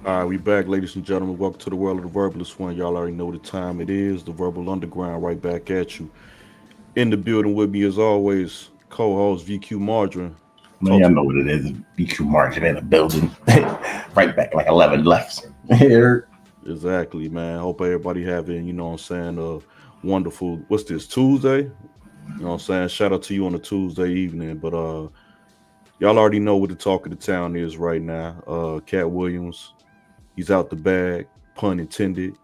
All right, we back, ladies and gentlemen. Welcome to the world of the Verbalist one. Y'all already know the time it is. The Verbal Underground right back at you. In the building with me, as always, co-host VQ Margarine. Man, Talk y'all to know what it is. BQ margin in the building. Right back like 11 left. Here. exactly, man. Hope everybody having, what I'm saying, a wonderful, what's this, Tuesday? You know what I'm saying? Shout out to you on a Tuesday evening. But y'all already know what the talk of the town is right now. Katt Williams, he's out the bag, pun intended.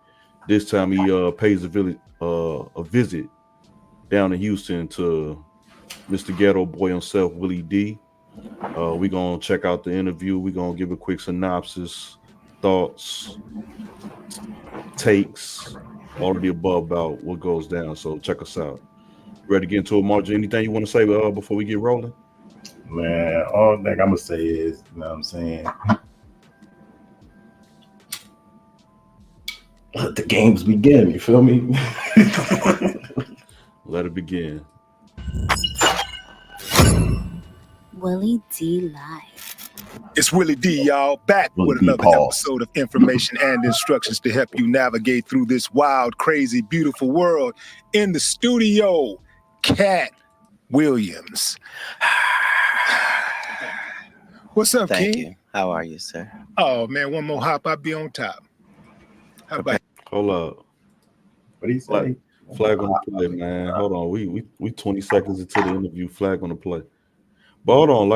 This time he pays a visit down in Houston to Mr. Ghetto Boy himself, Willie D. We're gonna check out the interview. We're gonna give a quick synopsis, thoughts, takes, all of the above about what goes down. So check us out. Ready to get into it, Margie? Anything you want to say before we get rolling? Man, all thing I'm going to say is, you know what I'm saying? Let the games begin. You feel me? Let it begin. Willie D Live. It's Willie D, y'all, back Willie with D, another pause. episode of information and instructions to help you navigate through this wild, crazy, beautiful world. In the studio, Katt Williams. What's up, Thank King? you. How are you, sir? Oh, man, one more hop, I'll be on top. How about Hold up. What do you say? Flag on the play, man. Hold on. We 20 seconds into the interview. Flag on the play. But hold on,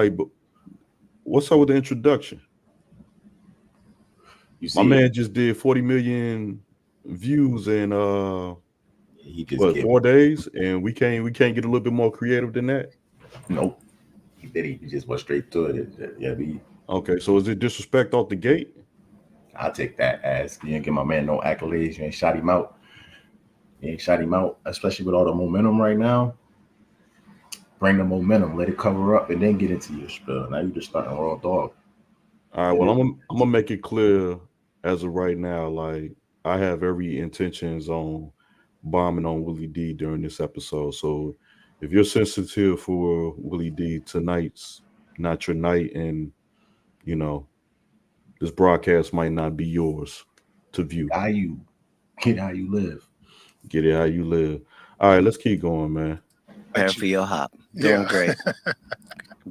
what's up with the introduction? You see, My man just did 40 million views in he just what gave, 4 days, and we can't get a little bit more creative than that. nope. He did it. He just went straight to it. Yeah, Okay, so is it disrespect off the gate? I'll take that as you ain't give my man no accolades. You ain't shot him out. You ain't shot him out, especially with all the momentum right now. Bring the momentum, let it cover up, and then get into your spill. Now you just starting raw dog. All right, well, I'm gonna make it clear as of right now, like I have every intentions on bombing on Willie D during this episode. So if you're sensitive for Willie D, tonight's not your night, and you know this broadcast might not be yours to view. How you get how you live. Get it how you live. All right, let's keep going, man. Prepare for your hop. Doing great.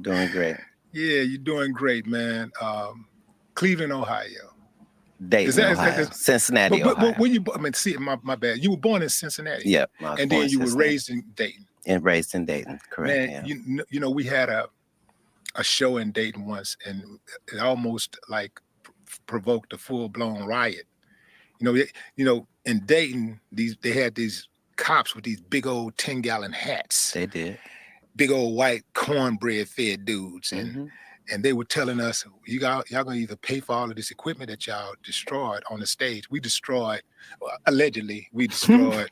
Doing great. Yeah, you're doing great, man. Cleveland, Ohio. Dayton, Ohio. Cincinnati, Ohio. When you, I mean, see, my bad. You were born in Cincinnati. Yep. And then you were raised in Dayton. And raised in Dayton, correct. Man, yeah. you know, we had a show in Dayton once, and it almost like provoked a full-blown riot. You know, in Dayton, they had these cops with these big old 10-gallon hats. They did. Big old white cornbread fed dudes, and they were telling us, y'all gonna either pay for all of this equipment that y'all destroyed on the stage. We destroyed, allegedly, equipment,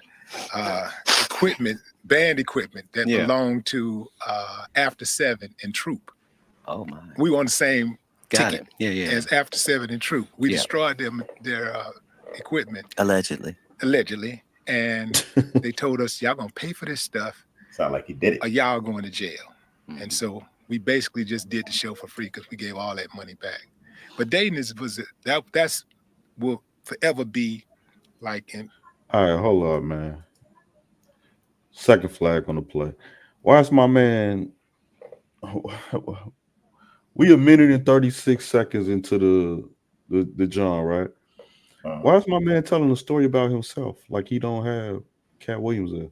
band equipment that belonged to After 7 and Troop. Oh my! We were on the same ticket as After 7 and Troop. We destroyed their equipment allegedly, and they told us y'all gonna pay for this stuff. Sound like he did it. Or y'all going to jail. And so we basically just did the show for free because we gave all that money back. But Dayton that's will forever be like in. All right, hold up, man. Second flag on the play. Why is my man? We a minute and 36 seconds into the John, right? Why is my man telling a story about himself like he don't have Katt Williams there?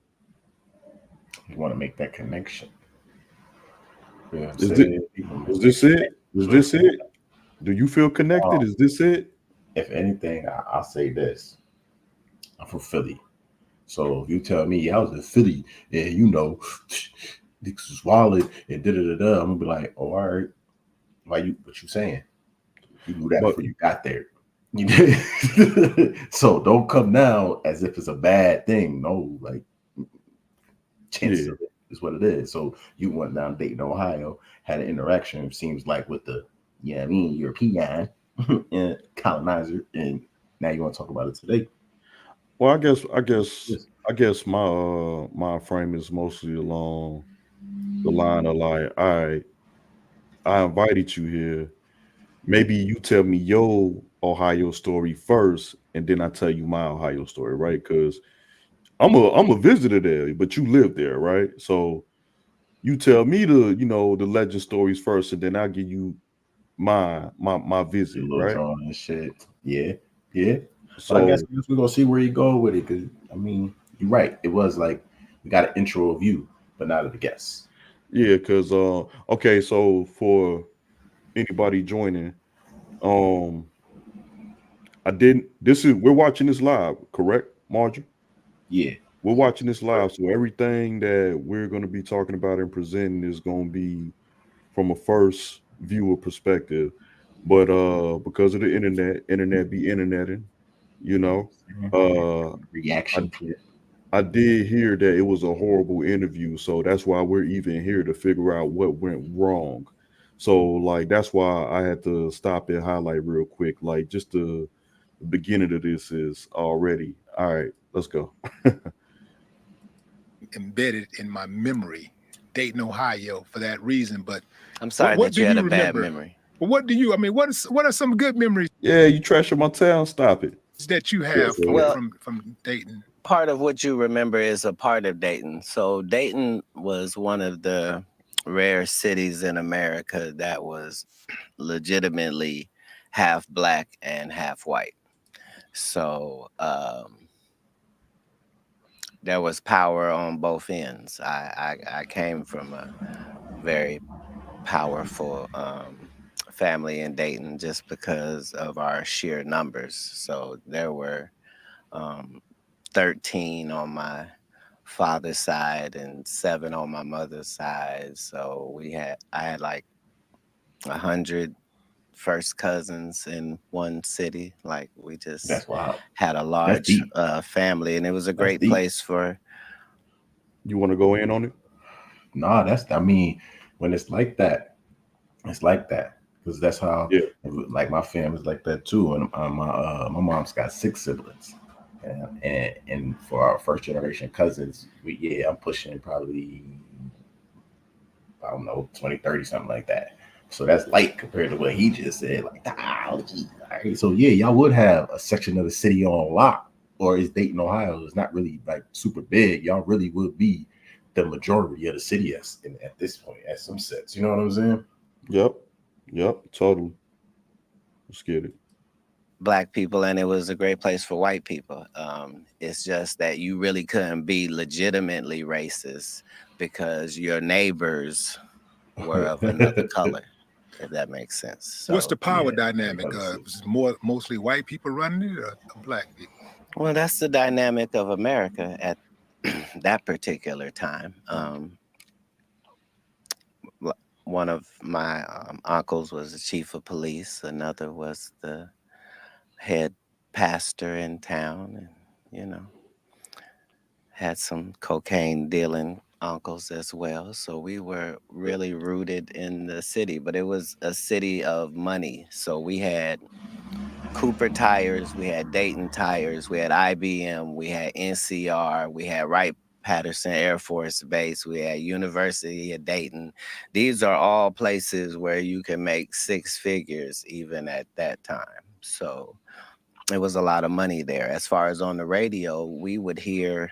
You want to make that connection. Yeah, Is this it? Is this it? Do you feel connected? Is this it? If anything, I'll say this. I'm from Philly. So if you tell me I was in Philly and you know this was wallet and da-da-da-da, I'm gonna be like, oh, all right. What you saying? You knew that before you got there. So don't come now as if it's a bad thing. No, like chance of it is what it is. So you went down Dayton, Ohio, had an interaction, it seems like, with the European and colonizer, and now you want to talk about it today. Well, I guess my frame is mostly along the line of like, all right, I invited you here. Maybe you tell me your Ohio story first, and then I tell you my Ohio story, right? Because I'm a visitor there, but you live there, right? So you tell me the legend stories first, and then I'll give you my Your visit, little right? drawing and shit. Yeah, yeah. But So I guess we're gonna see where you go with it. Cause I mean, you're right. It was like we got an intro of you, but not of the guests. yeah, because okay, so for anybody joining, um, I didn't. This is we're watching this live, correct, Marjorie? Yeah. We're watching this live, so everything that we're going to be talking about and presenting is going to be from a first viewer perspective. But because of the internet be interneting, you know, uh, I Reaction to it. I did hear that it was a horrible interview, so that's why we're even here to figure out what went wrong. So like that's why I had to stop and highlight real quick, like just the beginning of this is already all right. Let's go. Embedded in my memory, Dayton, Ohio, for that reason. But I'm sorry what that do you had you a bad remember? memory. Well, what do you? I mean, what are some good memories Yeah, you trashing my town. Stop it. that you Yeah, have go Well, ahead. from Dayton? part of what you remember is a part of Dayton. So Dayton was one of the rare cities in America that was legitimately half black and half white. So there was power on both ends. I came from a very powerful family in Dayton just because of our sheer numbers. So there were um, 13 on my father's side and 7 on my mother's side. So I had like 100 first cousins in one city. Like we just That's wild. had a That's large deep. family, and it was a That's great deep. place for. You want to go in on it? Nah, I mean, when it's like that, it's like that. Because that's how Yeah. like my family's like that too. And my mom's got 6 siblings. And for our first generation cousins, I'm pushing probably I don't know, 20, 30, something like that. So that's light compared to what he just said. Like, geez. All right. So yeah, y'all would have a section of the city on lock, or is Dayton, Ohio? It's not really like super big. Y'all really would be the majority of the city at this point, at some sense. You know what I'm saying? Yep. Yep. Totally. Let's get it. Black people, and it was a great place for white people. It's just that you really couldn't be legitimately racist because your neighbors were of another color, if that makes sense. What's the So, power Yeah, dynamic? obviously. Was it mostly white people running it or black people? well, that's the dynamic of America at that particular time. One of my uncles was the chief of police, another was the head pastor in town, and you know, had some cocaine dealing uncles as well. So we were really rooted in the city, but it was a city of money. So we had Cooper tires, we had Dayton tires, we had IBM, we had NCR, we had Wright Patterson Air Force Base, we had University of Dayton. These are all places where you can make 6 figures even at that time. So it was a lot of money there. As far as on the radio, we would hear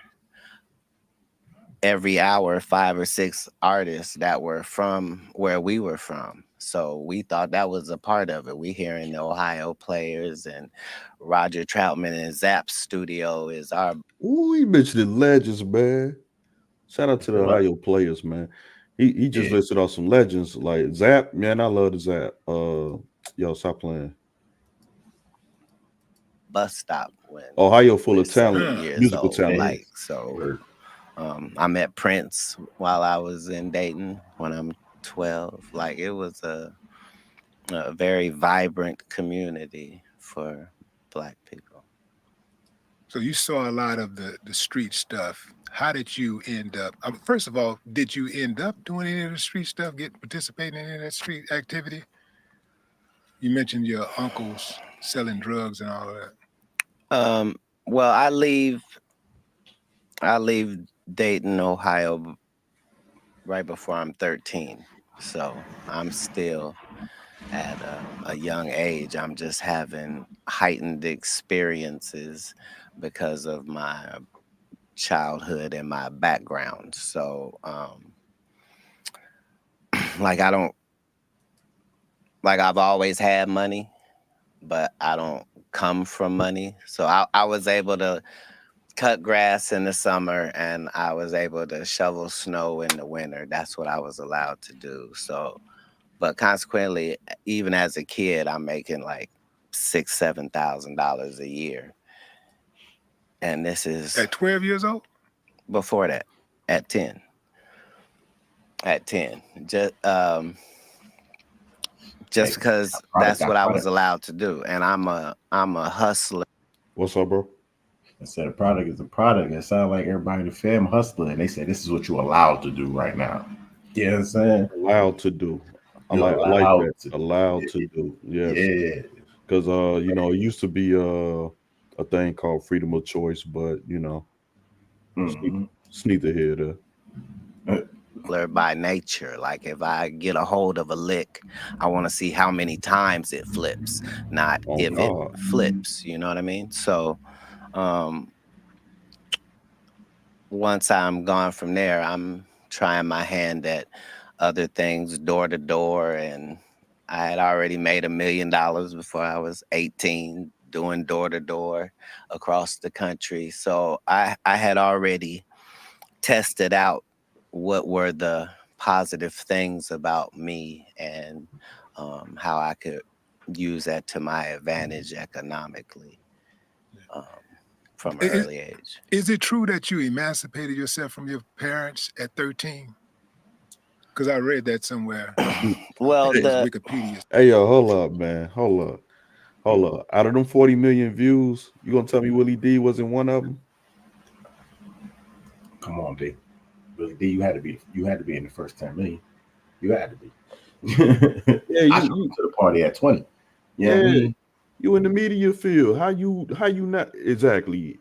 every hour 5 or 6 artists that were from where we were from. So we thought that was a part of it. We hearing the Ohio players and Roger Troutman in Zap's studio is our. Ooh, he mentioned the legends, man. Shout out to the What? Ohio players, man. He just Yeah. listed off some legends like Zap. Man, I love the Zap. Yo, stop playing. Bus stop when Ohio we full were of talent, 7 years musical old. talent. Like, so I met Prince while I was in Dayton when I'm 12. Like, it was a very vibrant community for Black people. So you saw a lot of the street stuff. How did you end up? First of all, did you end up doing any of the street stuff, participating in any of that street activity? You mentioned your uncles selling drugs and all of that. Well, I leave Dayton, Ohio right before I'm 13. So I'm still at a young age. I'm just having heightened experiences because of my childhood and my background. So, like, I don't, like, I've always had money, but I don't come from money. So I was able to cut grass in the summer and I was able to shovel snow in the winter. That's what I was allowed to do. So, but consequently, even as a kid, I'm making like $6,000-7,000 a year. And this is At 12 years old? before that, at 10. At 10. Just Hey, because product that's got what I was product. allowed to do. And I'm a hustler. What's up, bro? I said a product is a product. It sounds like everybody in the fam hustler, and they say this is what you're allowed to do right now. You know what I'm saying? Allowed to do. I You're like that. allowed to. Allowed to do. Yes. Yeah. Because you know, it used to be a thing called freedom of choice, but you know, Mm-hmm. it's neither here nor By nature. Like if I get a hold of a lick, I want to see how many times it flips, not oh if it God. flips. You know what I mean? So um, once I'm gone from there, I'm trying my hand at other things, door to door, and I had already made $1 million before I was 18 doing door to door across the country. So I had already tested out what were the positive things about me and how I could use that to my advantage economically from an early age. Is it true that you emancipated yourself from your parents at 13? Because I read that somewhere. Well, I think it was the Wikipedia. Hey yo, hold up, man. Hold up. Out of them 40 million views, you gonna tell me Willie D wasn't one of them? Come on, D. Really, D, you had to be. You had to be in the first 10 million. You had to be. Yeah, I showed up to the party at 20. You know what I yeah, mean? you in the media field. How you not exactly?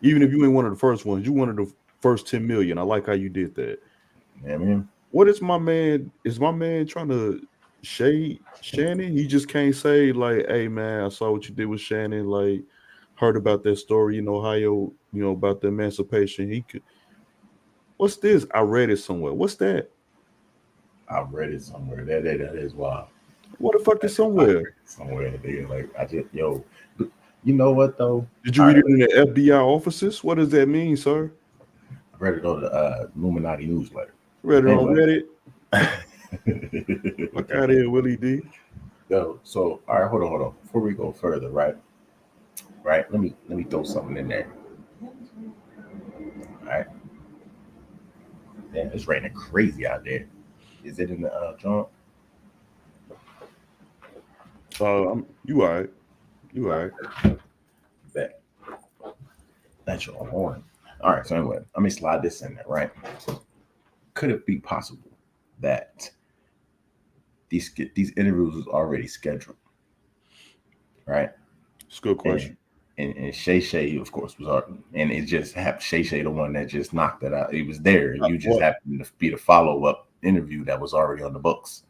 Even if you ain't one of the first ones, you one of the first 10 million. I like how you did that. You know what I mean? What is my man? Is my man trying to shade Shannon? He just can't say like, "Hey man, I saw what you did with Shannon. Like, heard about that story in Ohio. You know about the emancipation. He could. What's this? I read it somewhere. What's that? I read it somewhere. That is wild. What the fuck That is is wild. somewhere? Somewhere. They like I just but you know what though? Did you All read right, it in the FBI offices? What does that mean, sir? I read it on the Illuminati newsletter. Read it on Anyway. Reddit. Fuck out of here, Willie D. Yo, so all right, hold on. Before we go further, right? Right, let me throw something in there. All right. Damn, it's raining crazy out there. Is it in the John? You all right? You all right? Bet. That's your horn. All right, so anyway, let me slide this in there, right? Could it be possible that these interviews was already scheduled, right? It's a good question. And Shay Shay, of course, was already, and it just happened. Shay Shay, the one that just knocked it out. It was there. You just What? happened to be the follow up interview that was already on the books.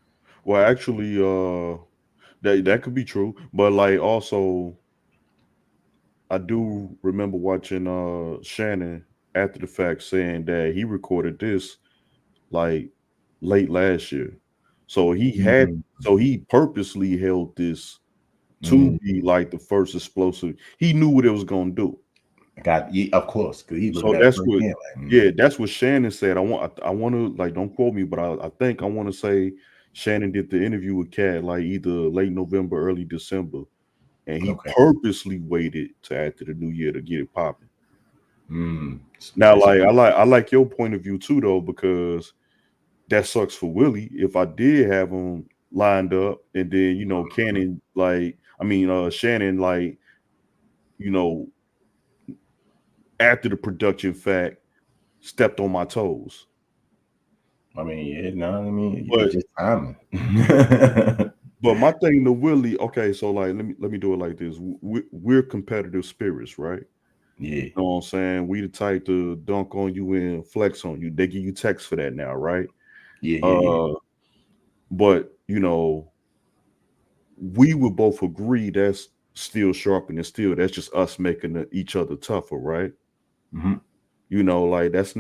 Well, actually, that could be true, but like also, I do remember watching Shannon after the fact saying that he recorded this like late last year, so Mm, he purposely held this to mm. be like the first explosive. He knew what it was gonna do. Of course, because he's looking So at it that's what, firsthand. Like, yeah, that's what Shannon said. I want to like, don't quote me, but I think I want to say Shannon did the interview with Cat like either late November, early December, and he okay. purposely waited to after the new year to get it popping. Mm. Now, like I like your point of view too, though, because that sucks for Willie. If I did have him lined up, and then you know, Cannon, like Shannon, like you know, after the production fact, stepped on my toes. I mean, yeah, no, I mean, But it's just timing. But my thing to Willie, okay, so like let me do it like this. We're competitive spirits, right? Yeah, You know what I'm saying? We the type to dunk on you and flex on you. They give you text for that now, right? yeah. But you know, we would both agree that's still sharpening steel. That's just us making each other tougher, right? Mhm. You know, like that's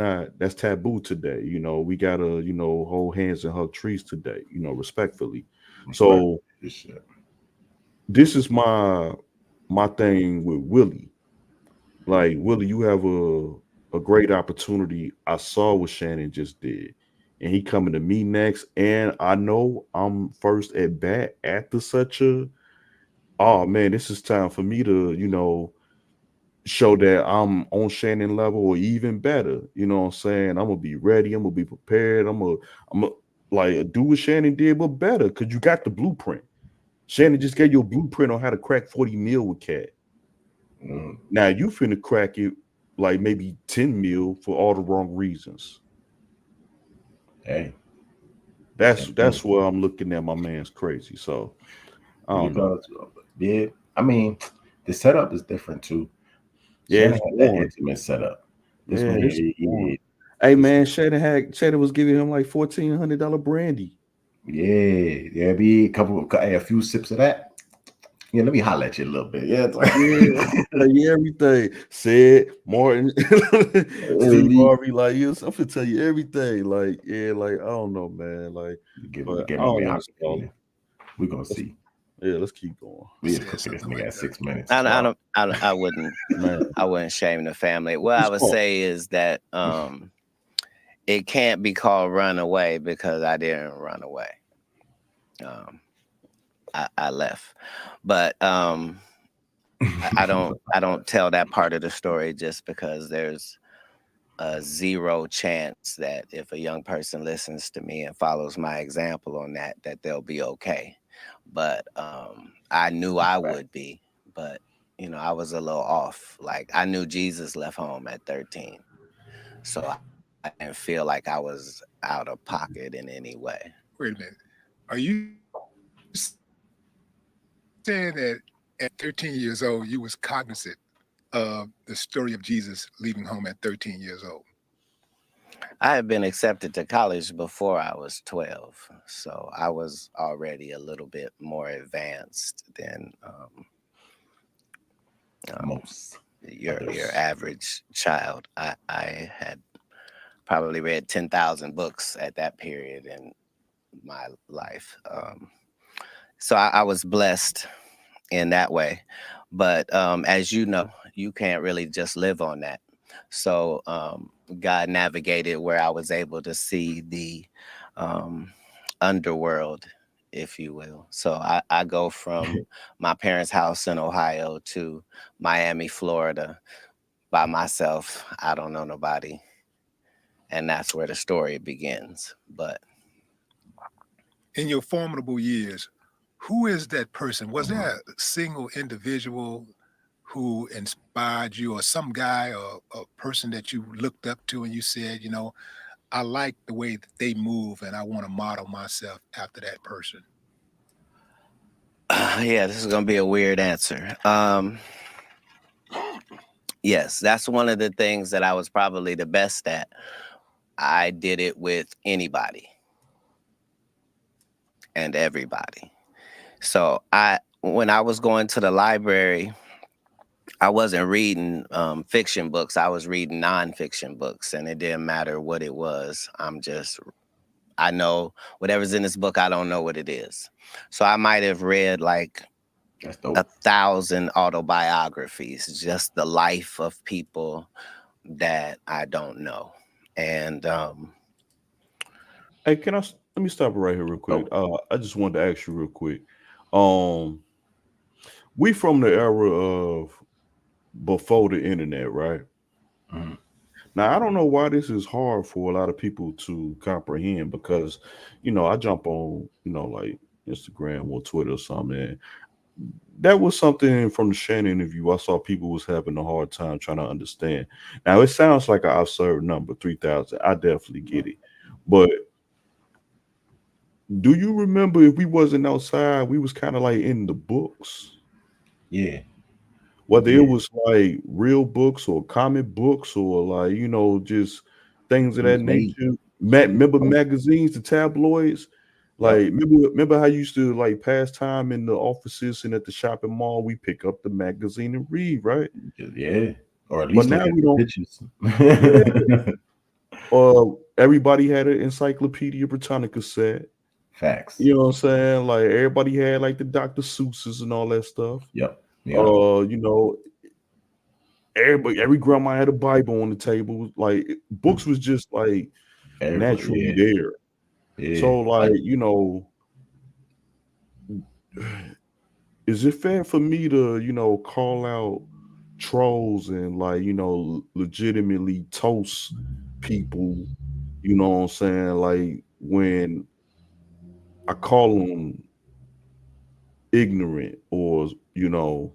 taboo today. You know, we gotta, hold hands and hug trees today, respectfully. Respect So this shit. this is my thing with Willie. Like Willie, you have a great opportunity. I saw what Shannon just did. And he coming to me next. And I know I'm first at bat after such a oh man, this is time for me to, show that I'm on Shannon level or even better. You know what I'm saying? I'm gonna be ready, I'm gonna be prepared, I'm gonna like do what Shannon did, but better because you got the blueprint. Shannon just gave you a blueprint on how to crack 40 mil with Cat. Mm. Now you finna crack it like maybe 10 mil for all the wrong reasons. Hey, That's where I'm looking at my man's crazy. So I don't know. because yeah, I mean, the setup is different too. Yeah, Shannon it's had that boring. intimate setup. This Yeah, one it's here, boring. he Hey did. man, Shannon was giving him like $1,400 brandy. Yeah, be a couple, a few sips of that. Yeah, let me holler at you a little bit. Yeah, it's like, Yeah, I'm gonna tell you everything. Said Martin, Steve Harvey, like you, I'm gonna tell you everything. Like, yeah, like I don't know, man. Like, give but I my don't man want to stall opportunity. him. We're gonna see. Yeah, let's keep going, We just Said cooking this something nigga like at that. 6 minutes. I, I Wow. don't. I wouldn't. man. I wouldn't shame the family. What I It's would called, say is that it can't be called run away because I didn't run away. Um, I left, but I don't tell that part of the story just because there's a zero chance that if a young person listens to me and follows my example on that they'll be okay. But I knew I would be, but I was a little off. Like I knew Jesus left home at 13, so I didn't feel like I was out of pocket in any way. Wait a minute. Are you saying that at 13 years old you was cognizant of the story of Jesus leaving home at 13 years old? I had been accepted to college before I was 12, so I was already a little bit more advanced than Most your others. average child. I had probably read 10,000 books at that period in my life. So I was blessed in that way. But as you know, you can't really just live on that. So God navigated where I was able to see the underworld, if you will. So I go from my parents' house in Ohio to Miami, Florida by myself. I don't know nobody. And that's where the story begins. But In your formidable years, who is that person? Was there a single individual who inspired you, or some guy or a person that you looked up to and you said, I like the way that they move and I want to model myself after that person? yeah, this is going to be a weird answer. Yes, that's one of the things that I was probably the best at. I did it with anybody and everybody. So when I was going to the library, I wasn't reading fiction books. I was reading nonfiction books, and it didn't matter what it was. I know whatever's in this book, I don't know what it is. So I might have read like That's dope. 1,000 autobiographies, just the life of people that I don't know. And hey, let me stop right here real quick. I just wanted to ask you real quick. We from the era of before the internet, right? Mhm. Now I don't know why this is hard for a lot of people to comprehend because, I jump on, like Instagram or Twitter or something. And that was something from the Shannon interview. I saw people was having a hard time trying to understand. Now it sounds like an absurd number, 3,000. I definitely get it, but do you remember if we wasn't outside, we was kind of like in the books? Yeah. Whether Yeah. it was like real books or comic books or like, just things of It that was made. nature. Remember magazines, the tabloids? Like, remember how you used to like pass time in the offices and at the shopping mall? We pick up the magazine and read, right? Yeah. Or at But least now look at we the don't. pictures. Yeah. Everybody had an Encyclopedia Britannica set. Facts. You know what I'm saying? Like everybody had like the Dr. Seuss's and all that stuff. Yep. You know, every grandma had a Bible on the table. Like books was just like naturally Everybody, there. yeah. So like, you know, is it fair for me to, you know, call out trolls and like, you know, legitimately toast people, you know what I'm saying? Like when I call them ignorant or, you know,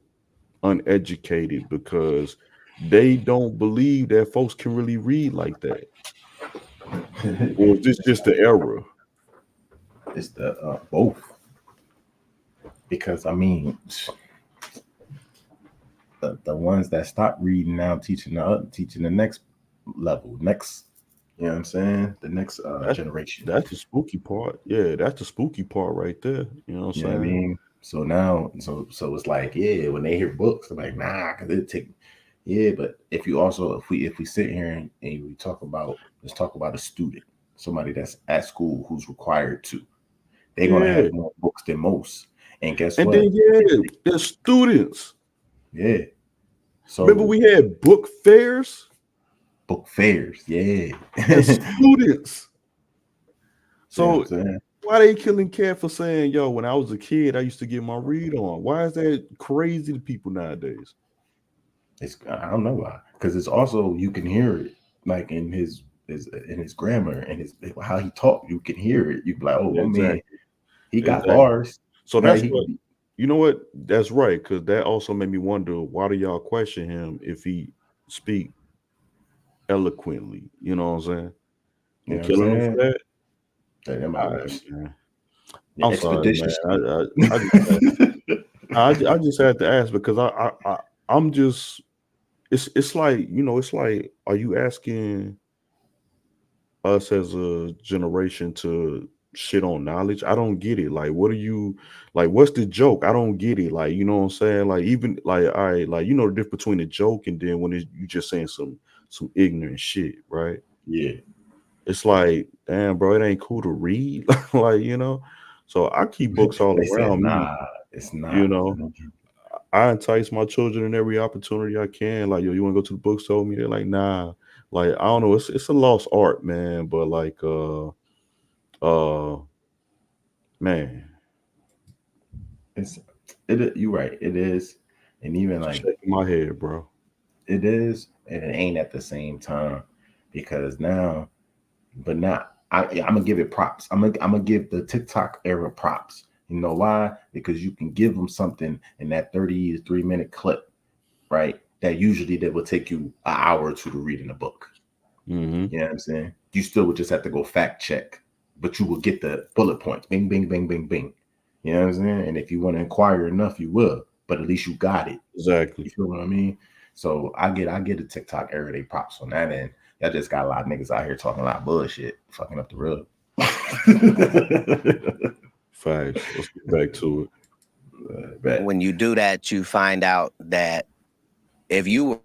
uneducated because they don't believe that folks can really read like that. Or is this just the error? It's the both. Because I mean, the ones that stop reading now teaching the next level, next, you know what I'm saying? The next generation. That's the spooky part. Yeah, that's the spooky part right there. You know what I'm You know what I saying? mean? So now, so it's like, yeah, when they hear books, they're like, nah, because it take, yeah. But if we sit here and we talk about, let's talk about a student, somebody that's at school who's required to, they're gonna Yeah. have more books than most. And guess And what? then the students. Yeah. So Remember we had book fairs book fairs, yeah. and students. You know what I'm So saying? why they killing Cat for saying, yo, when I was a kid, I used to get my read on? Why is that crazy to people nowadays? I don't know why. Because it's also, you can hear it like in his grammar and his how he talk. You can hear it. You be like, oh, my man, he got bars. So right? that's what, you know what? That's right, because that also made me wonder, why do y'all question him if he speak eloquently? You know what I'm saying? You And know killing him for that? All right, Man. I'm sorry, man. I just had to ask because I'm just, it's like, you know, it's like, are you asking us as a generation to shit on knowledge? I don't get it. Like, what are you, like, what's the joke? I don't get it. Like, you know what I'm saying? Like, even like, all right, like, you know the difference between a joke and then when you just saying some ignorant shit, right? Yeah. It's like, damn, bro, it ain't cool to read. Like, you know. So I keep books all around me. Nah, it's not. You know, I entice my children in every opportunity I can. Like, yo, you want to go to the bookstore with me? They're like, nah. Like, I don't know. It's a lost art, man. But like, man, You're right. It is, and even like shaking my head, bro. it is, and it ain't at the same time because now, but not. I'm gonna give it props. I'm gonna give the TikTok era props. You know why? Because you can give them something in that 33-minute clip, right? That usually that will take you an hour or two to read in a book. Mm-hmm. You know what I'm saying? You still would just have to go fact check, but you will get the bullet points. Bing, bing, bing, bing, bing. You know what I'm saying? And if you want to inquire enough, you will. But at least you got it. Exactly. You feel what I mean? So I get a TikTok everyday props on that end. Y'all just got a lot of niggas out here talking a lot of bullshit, fucking up the rug. Facts. Let's get back to it. When you do that, you find out that if you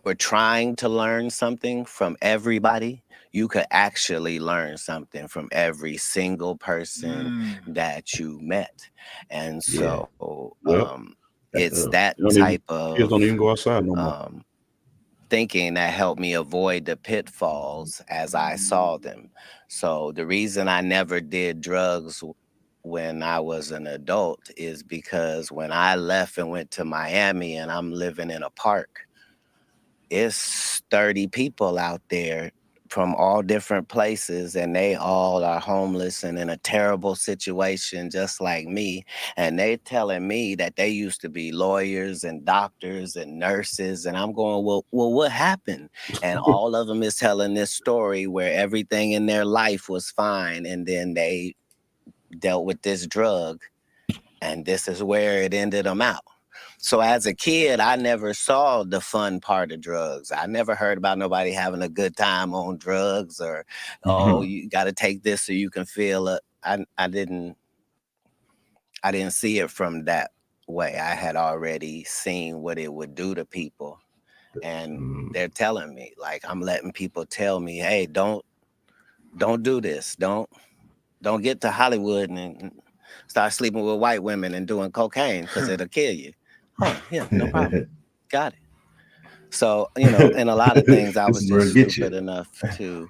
were trying to learn something from everybody, you could actually learn something from every single person that you met. And so it's that type of kids don't even go outside no more. Thinking that helped me avoid the pitfalls as I saw them. So the reason I never did drugs when I was an adult is because when I left and went to Miami and I'm living in a park, it's 30 people out there from all different places, and they all are homeless and in a terrible situation just like me. And they telling me that they used to be lawyers and doctors and nurses, and I'm going, well, what happened? And all of them is telling this story where everything in their life was fine, and then they dealt with this drug, and this is where it ended them out. So as a kid, I never saw the fun part of drugs. I never heard about nobody having a good time on drugs or, oh, you got to take this so you can feel I didn't see it from that way. I had already seen what it would do to people, and they're telling me, like, I'm letting people tell me, hey, don't do this, don't get to Hollywood and start sleeping with white women and doing cocaine because it'll kill you. Huh? Yeah, no problem. Got it. So, you know, and a lot of things I This was is where just it gets stupid you. enough to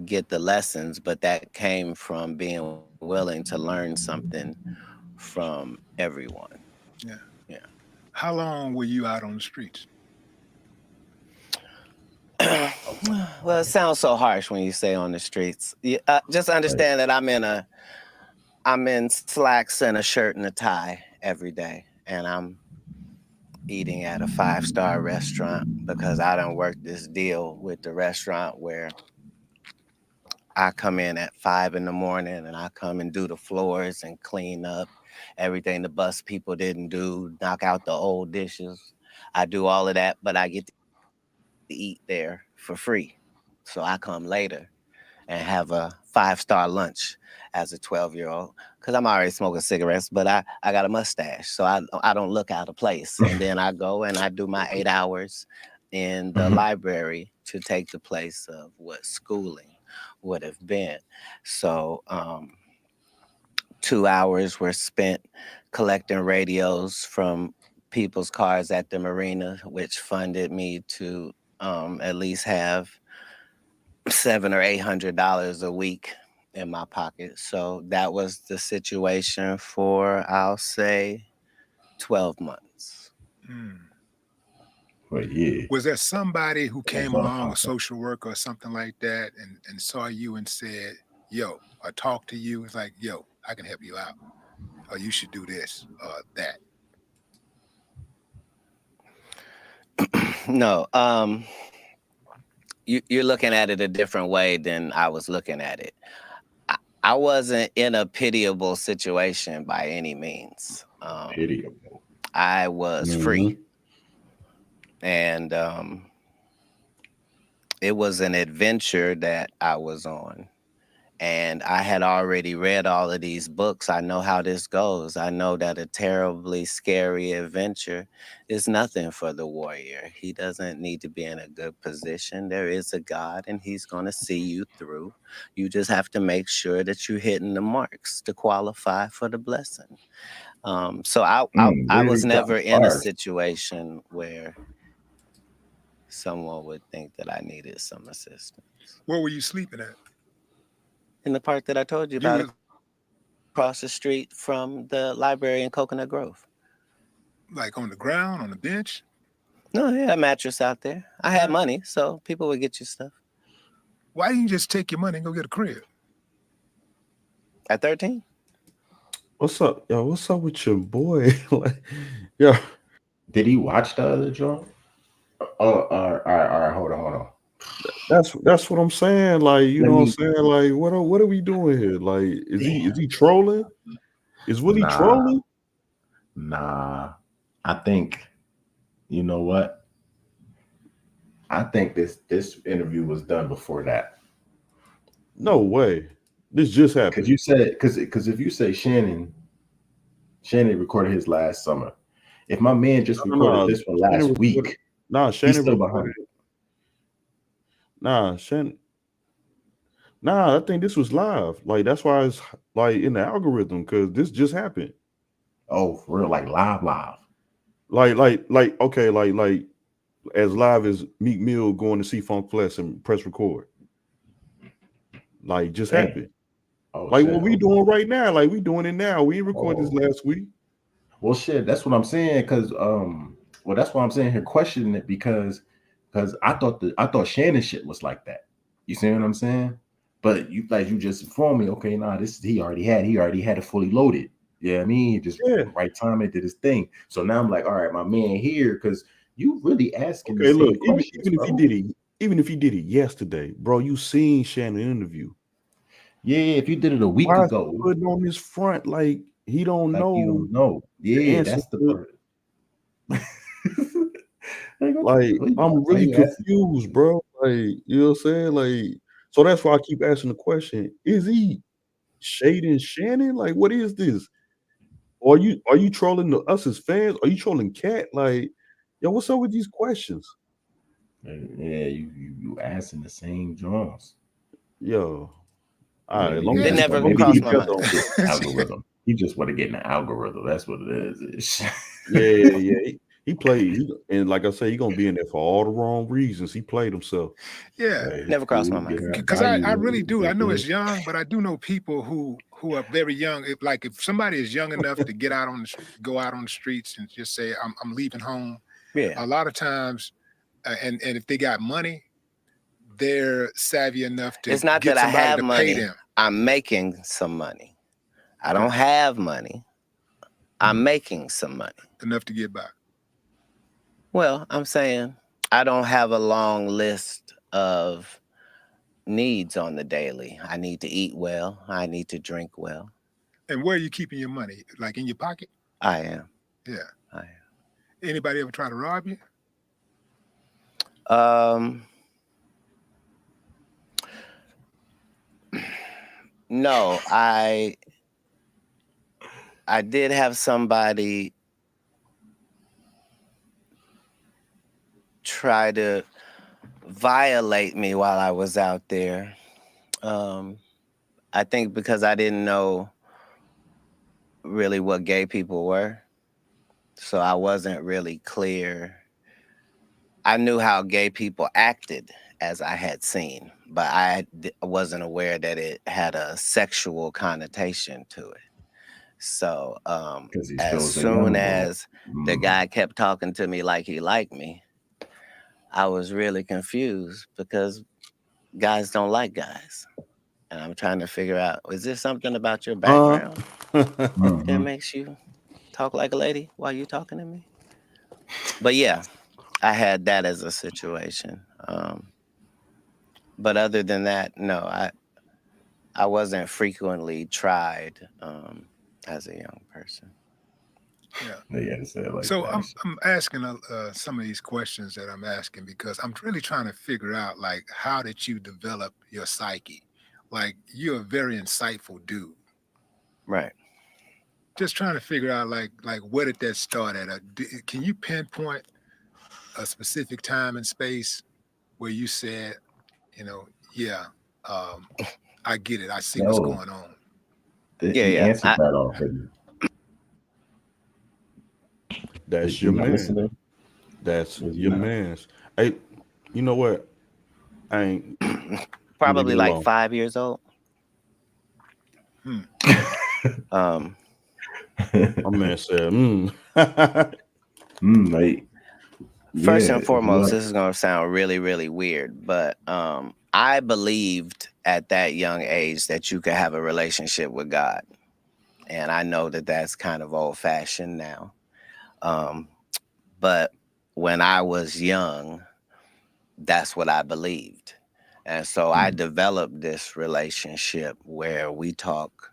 get the lessons, but that came from being willing to learn something from everyone. Yeah. Yeah. How long were you out on the streets? Well, it sounds so harsh when you say on the streets. Just understand that I'm in slacks and a shirt and a tie every day, and I'm eating at a 5-star restaurant because I done worked this deal with the restaurant where I come in at 5 in the morning and I come and do the floors and clean up everything the bus people didn't do, knock out the old dishes. I do all of that, but I get to eat there for free. So I come later and have a 5-star lunch as a 12-year-old because I'm already smoking cigarettes, but I got a mustache, so I don't look out of place. And then I go and I do my 8 hours in the library to take the place of what schooling would have been. So 2 hours were spent collecting radios from people's cars at the marina, which funded me to at least have $700 or $800 a week in my pocket. So that was the situation for, I'll say, 12 months. Well, yeah. Was there somebody who That's came all along, a awesome. social worker or something like that, and saw you and said, yo, or talked to you? It's like, yo, I can help you out. Or you should do this or that. No, you're looking at it a different way than I was looking at it. I wasn't in a pitiable situation by any means. Pitiable. I was free. And it was an adventure that I was on. And I had already read all of these books. I know how this goes. I know that a terribly scary adventure is nothing for the warrior. He doesn't need to be in a good position. There is a God, and he's going to see you through. You just have to make sure that you're hitting the marks to qualify for the blessing. So I was never in a situation where someone would think that I needed some assistance. Where were you sleeping at? In the park that I told you about, across the street from the library in Coconut Grove. Like on the ground, on the bench? No, yeah, a mattress out there. I had money, so people would get you stuff. Why didn't you just take your money and go get a crib? At 13? What's up, yo? What's up with your boy? Like, yo, did he watch the other joint? Oh, all right, hold on. That's what I'm saying. Like, you know what I'm saying? Like, what are we doing here? Like, is he trolling? Is Willie trolling? Nah. I think, you know what? I think this interview was done before that. No way. This just happened. Because you said because if you say Shannon recorded his last summer. If my man just recorded this one last week, Shannon he's still behind. Shannon. I think this was live. Like, that's why it's like in the algorithm, because this just happened. Oh, for real, like live. Like okay, like as live as Meek Mill going to see Funk Flex and press record. Like, just happened. Oh, like shit. What we doing right now? Like, we doing it now. We recorded this last week. Well, shit, that's what I'm saying. Because that's why I'm saying here, questioning it because I thought Shannon shit was like that. You see what I'm saying? But you just informed me. Okay, he already had it fully loaded. Yeah, I mean, right time it did his thing. So now I'm like, all right, my man here, because you really asking. Okay, look, even if he did it yesterday, bro, you seen Shannon interview. Yeah, if you did it a week ago, putting on his front like he don't know. You don't know. Yeah, that's the part. Like, I'm really confused, bro. Like, you know what I'm saying? Like, so that's why I keep asking the question: is he Shaden Shannon? Like, what is this? Are you trolling us as fans? Are you trolling Katt? Like, yo, what's up with these questions? Yeah, you asking the same drums. Yo, all right, as Maybe long he as It you just keep never maybe posting he crossed my together just mind. on get the algorithm. He just want to get in the algorithm. That's what it is. yeah. He played, and like I say, he gonna be in there for all the wrong reasons. He played himself. Yeah, Hey, Never crossed my cool, mind. get that because I value. really do. I That's know it. it's young, but I do know people who are very young. If somebody is young enough to get out on go out on the streets and just say I'm leaving home, Yeah. a lot of times, and if they got money, they're savvy enough to It's not get that I somebody have to pay money. them I'm making some money. I don't have money. I'm making some money. enough to get by. Well, I'm saying I don't have a long list of needs on the daily. I need to eat well. I need to drink well. And where are you keeping your money? Like in your pocket? I am. Yeah. I am. Anybody ever try to rob you? No, I did have somebody try to violate me while I was out there. I think because I didn't know really what gay people were. So I wasn't really clear. I knew how gay people acted as I had seen, but I wasn't aware that it had a sexual connotation to it. So Because he as still a young soon boy. as the guy kept talking to me like he liked me, I was really confused because guys don't like guys. And I'm trying to figure out, is there something about your background that makes you talk like a lady while you talking to me? But yeah, I had that as a situation. But other than that, no, I wasn't frequently tried as a young person. Yeah. So I'm asking some of these questions that I'm asking because I'm really trying to figure out like how did you develop your psyche? Like you're a very insightful dude. Right. Just trying to figure out like where did that start at? Can you pinpoint a specific time and space where you said, yeah, I get it. I see what's going on. He answered that already. That's your man. That's your man's. Hey, you know what? I ain't probably like 5 years old. My man said, like, First and foremost, this is gonna sound really, really weird, but I believed at that young age that you could have a relationship with God. And I know that that's kind of old fashioned now. But when I was young, that's what I believed. And so I developed this relationship where we talk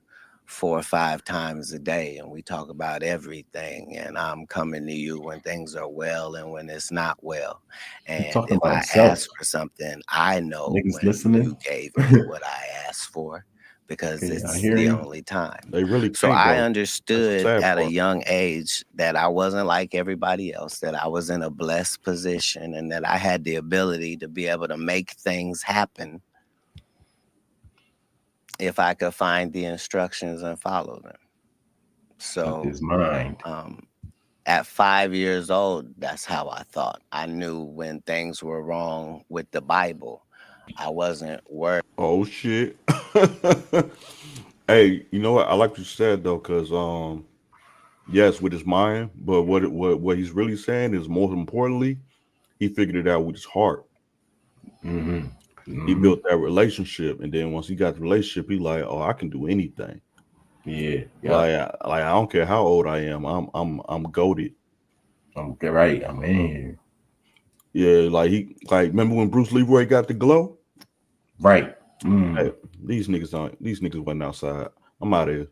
4 or 5 times a day and we talk about everything. And I'm coming to you when things are well and when it's not well. And if I ask for something, I know when you gave me what I asked for because it's the only time. They really so can't, I though. understood That's the sad at a part. young age that I wasn't like everybody else, that I was in a blessed position and that I had the ability to be able to make things happen if I could find the instructions and follow them. So his mind. At 5 years old, that's how I thought. I knew when things were wrong with the Bible. I wasn't worried. Oh shit. Hey, you know what? I like what you said though, because yes, with his mind, but what he's really saying is more importantly, he figured it out with his heart. He built that relationship, and then once he got the relationship, he like, oh, I can do anything. Yeah. Like I don't care how old I am, I'm goated. I'm right. I'm in here. Yeah, like remember when Bruce Leroy got the glow? Right. Hey, these niggas went outside. I'm out of here.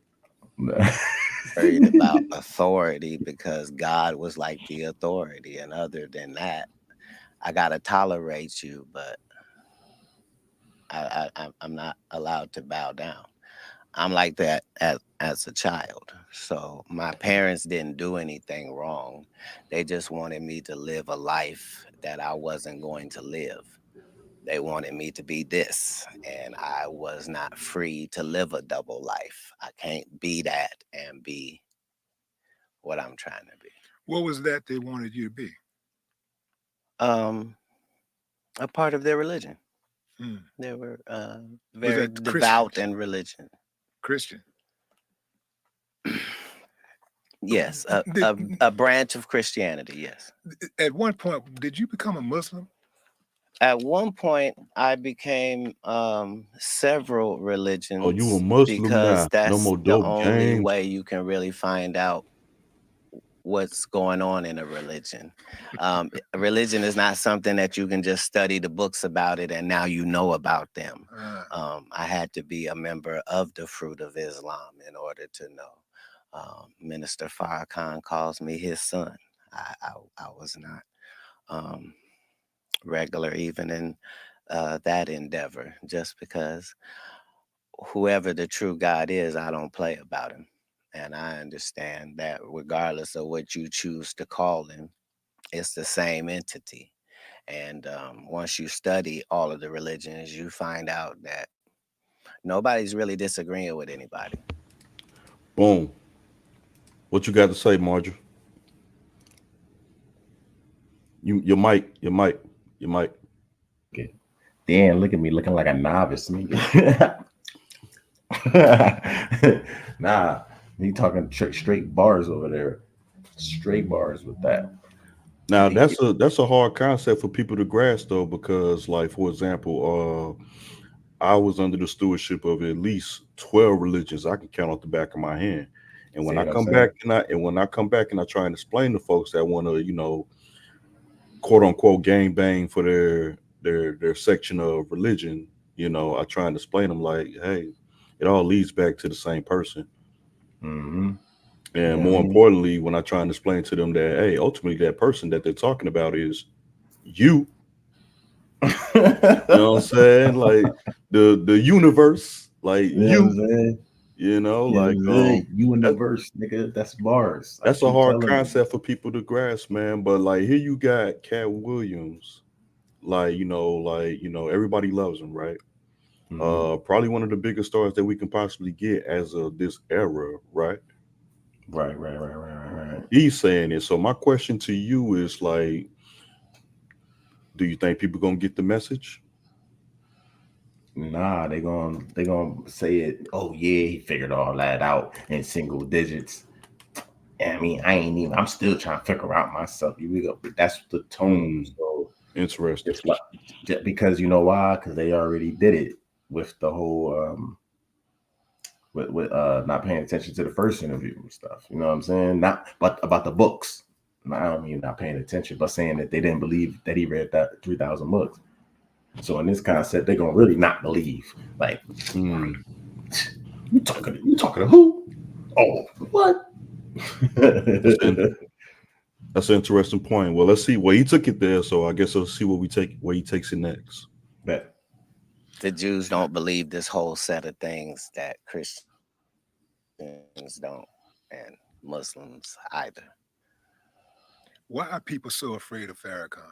Worried about authority because God was like the authority, and other than that, I gotta tolerate you, but I'm not allowed to bow down. I'm like that as a child. So my parents didn't do anything wrong. They just wanted me to live a life that I wasn't going to live. They wanted me to be this, and I was not free to live a double life. I can't be that and be what I'm trying to be. What was that they wanted you to be? A part of their religion. Hmm. They were Was very that devout Christian? in religion. Christian. Yes, Did- a branch of Christianity, yes. At one point, did you become a Muslim? At one point, I became several Oh, you a religions Muslim because now? No that's more the dope only games. way you can really find out what's going on in a religion. Religion is not something that you can just study the books about it and now you know about them. I had to be a member of the Fruit of Islam in order to know. Minister Farrakhan calls me his son. I was not regular even in that endeavor, just because whoever the true God is, I don't play about him. And I understand that regardless of what you choose to call him, it's the same entity. And once you study all of the religions, you find out that nobody's really disagreeing with anybody. Boom. What you got to say, Marjorie? Your mic, your mic, your mic. Okay. Damn, look at me looking like a novice. Nah, you talking straight bars over there. Straight bars with that. Now that's a hard concept for people to grasp though, because like for example, I was under the stewardship of at least 12 religions I can count off the back of my hand. And when See I what I'm come saying? back when I come back and I try and explain to folks that want to, quote unquote gang bang for their section of religion, I try and explain them like, hey, it all leads back to the same person. Mm-hmm. And Yeah, I more mean, importantly, when I try and explain to them that, hey, ultimately that person that they're talking about is you. You know what I'm saying? Like the universe, like you know what you, I'm saying? You know like what I'm saying? You in the that, verse, nigga. That's bars. I that's a keep hard telling you. concept for people to grasp, man. But like here you got Katt Williams, everybody loves him, right? Mm-hmm. Probably one of the biggest stars that we can possibly get as of this era, right? Right. He's saying it. So my question to you is like, do you think people gonna get the message? Nah, they gonna say it. Oh yeah, he figured all that out in single digits. I mean, I'm still trying to figure out myself. You go, but that's the tone. So Interesting. it's like because you know why? Because they already did it with the whole with not paying attention to the first interview and stuff. You know what I'm saying? Not but about the books. I don't mean not paying attention, but saying that they didn't believe that he read that 3,000 books. So in this concept, they're gonna really not believe. Like, you talking to who? Oh, what? That's an interesting point. Well, let's see. Well, he took it there, so I guess let's see where he takes it next. Bet. The Jews don't believe this whole set of things that Christians don't, and Muslims either. Why are people so afraid of Farrakhan?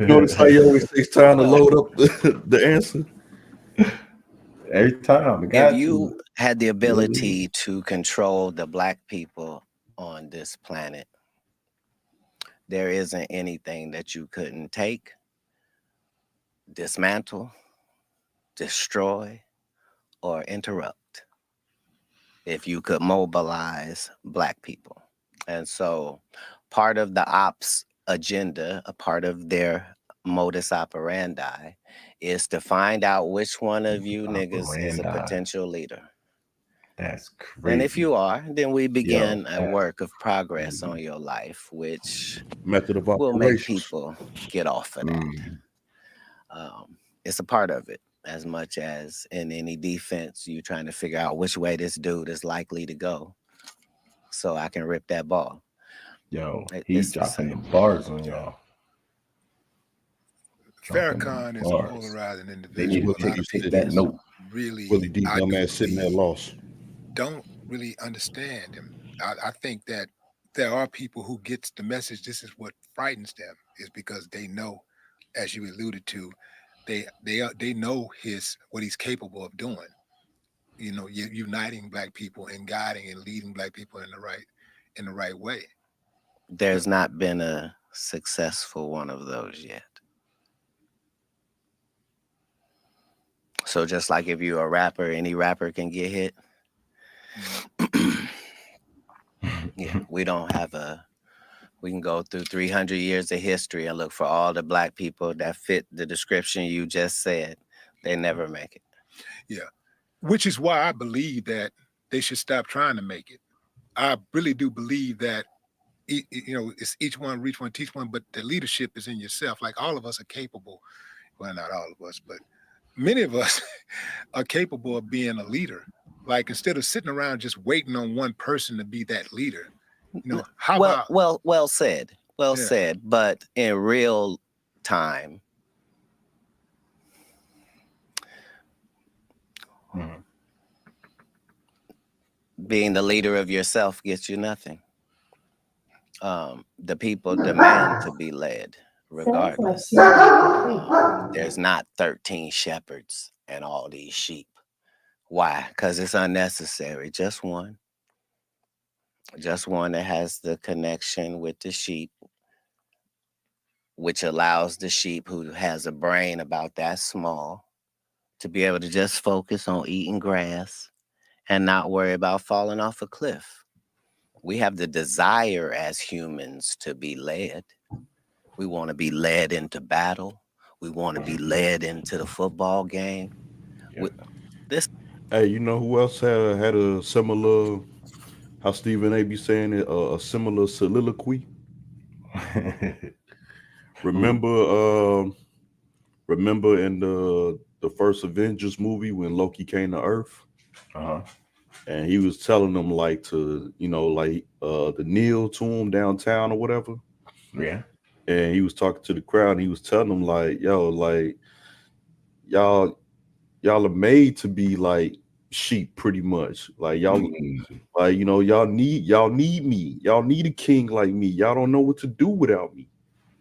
Notice how he always takes time to load up the answer. Every time, the If guy you too. had the ability to control the Black people on this planet, there isn't anything that you couldn't take, dismantle, destroy, or interrupt if you could mobilize Black people. And so part of the ops agenda, a part of their modus operandi, is to find out which one of you niggas is a Operandi. potential leader. That's And if crazy. you are, then we Yo, begin a work of progress on your life, which Method of will make operations. people get off of that. It's a part of it, as much as in any defense, you trying to figure out which way this dude is likely to go so I can rip that ball. yo, It's he's the dropping the same. bars on y'all. Farrakhan is a bars. polarizing They individual. need A to lot of take people that note. really, Willie D. I do dumbass sitting there believe, lost. don't really understand him. I think that there are people who gets the message. This is what frightens them, is because they know, as you alluded to, they know what he's capable of doing. You know, uniting Black people and guiding and leading Black people in the right way. There's not been a successful one of those yet. So just like if you're a rapper, any rapper can get hit. Yeah, we don't have we can go through 300 years of history and look for all the Black people that fit the description you just said. They never make it. Yeah, which is why I believe that they should stop trying to make it. I really do believe that, it's each one reach one, teach one, but the leadership is in yourself. Like, all of us are capable. Well, not all of us, but many of us are capable of being a leader. Like, instead of sitting around just waiting on one person to be that leader, how about? Well said. Well Yeah. said. But in real time, being the leader of yourself gets you nothing. The people demand to be led regardless. There's not 13 shepherds and all these sheep. Why? Because it's unnecessary. Just one. Just one that has the connection with the sheep, which allows the sheep who has a brain about that small to be able to just focus on eating grass and not worry about falling off a cliff. We have the desire as humans to be led. We want to be led into battle. We want to be led into the football game. Yeah. Hey, you know who else had a similar, how Stephen A. be saying it, a similar soliloquy? Remember in the first Avengers movie when Loki came to Earth? And he was telling them like to, to kneel to him downtown or whatever. Yeah. And he was talking to the crowd and he was telling them like, yo, like y'all are made to be like sheep pretty much. Like y'all like, y'all need me. Y'all need a king like me. Y'all don't know what to do without me.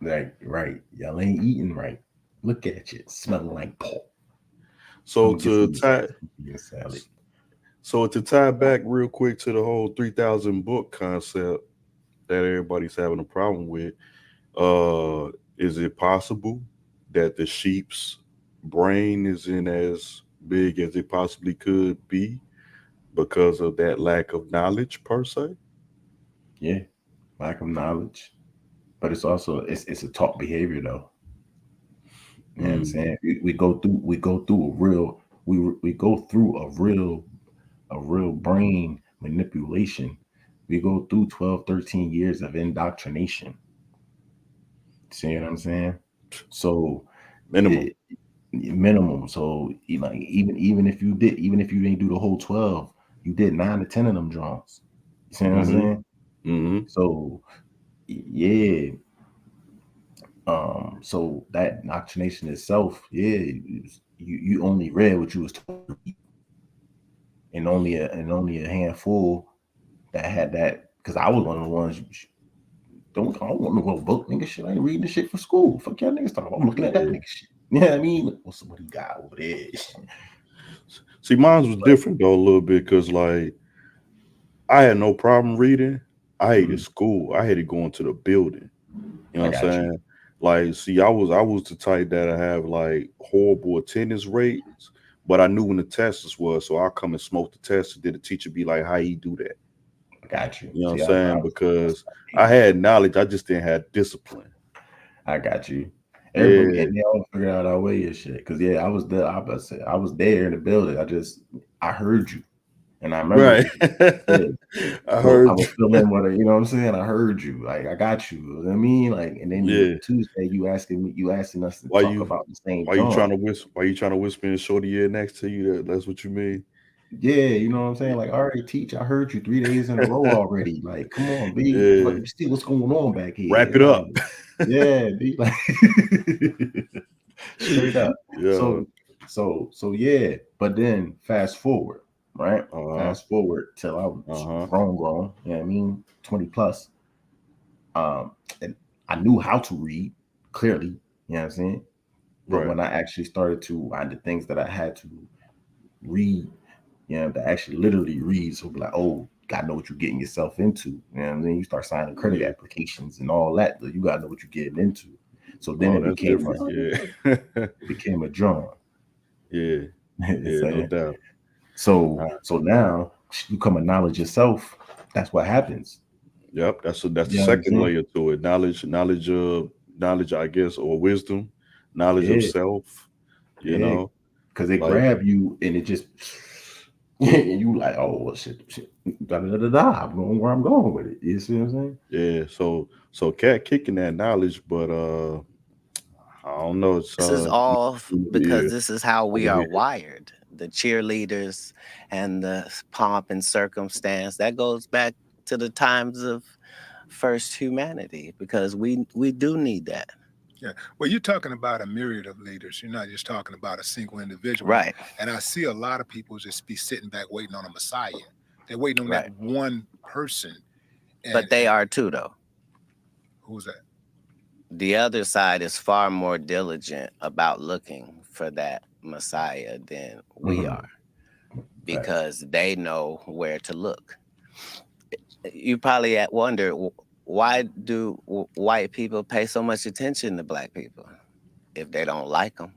Like, right. Y'all ain't eating right. Look at you, smelling like pork. So to tie back real quick to the whole 3,000 book concept that everybody's having a problem with, is it possible that the sheep's brain isn't as big as it possibly could be because of that lack of knowledge per se? Yeah, lack of knowledge, but it's also it's a taught behavior though. You know what I'm saying? We go through a real brain manipulation. We go through 12, 13 years of indoctrination. See what I'm saying? So minimum. So like even if you didn't do the whole 12, you did 9 to 10 of them draws. You see what I'm saying? Mm-hmm. So yeah. So that indoctrination itself, yeah, you only read what you was told to read. And only a handful that had that, because I was one of the ones. I don't want no book, nigga. Shit, I ain't reading this shit for school. Fuck y'all niggas talking about. I'm looking at that nigga shit. You know what I mean? What's what he got over there? See, mine was different though a little bit because like I had no problem reading. I hated school. I hated going to the building. You know what I'm saying? Like, see, I was the type that I have like horrible attendance rates, but I knew when the testers was, so I come and smoke the test. Did the teacher be like, "How you do that?" I got you. You know what I'm saying? Because I had knowledge, I just didn't have discipline. I got you. Everybody, and they all figured out our way and shit. Because yeah, I was there. I was there in the building. I heard you, and I remember. Right. I heard. I was feeling what you know what I'm saying. I heard you. Like I got you. You know what I mean? Like, and then Tuesday, you asking us to talk about the same. Why you trying to whisper in shorty ear next to you? That's what you mean. Yeah, you know what I'm saying? Like, all right, teach, I heard you 3 days in a row already. Like, come on, B. Yeah. You see what's going on back here. Wrap it up. Yeah, B. Like, Straight up. Yeah. So yeah. But then fast forward, right? Fast forward till I was grown. You know what I mean? 20 plus. And I knew how to read clearly. You know what I'm saying? But when I actually started to find the things that I had to read, you know, to actually literally read, so be like, oh, you gotta know what you're getting yourself into. You know what I mean? You start signing credit applications and all that, but you gotta know what you're getting into. So then it became became a drum. Yeah. Yeah, no doubt. So now you come a knowledge yourself. That's what happens. Yep, that's the second layer to it. Knowledge, I guess, or wisdom, knowledge of self. You know, because they grab you and it just and you like, oh well, shit, I'm going where I'm going with it. You see what I'm saying? Yeah. So Katt kicking that knowledge, but I don't know. It's, this is all because this is how we are wired. The cheerleaders and the pomp and circumstance that goes back to the times of first humanity, because we do need that. Yeah. Well, you're talking about a myriad of leaders. You're not just talking about a single individual. Right. And I see a lot of people just be sitting back waiting on a Messiah. They're waiting on that one person. But they are too, though. Who's that? The other side is far more diligent about looking for that Messiah than we are, because they know where to look. You probably wonder, why do white people pay so much attention to black people if they don't like them?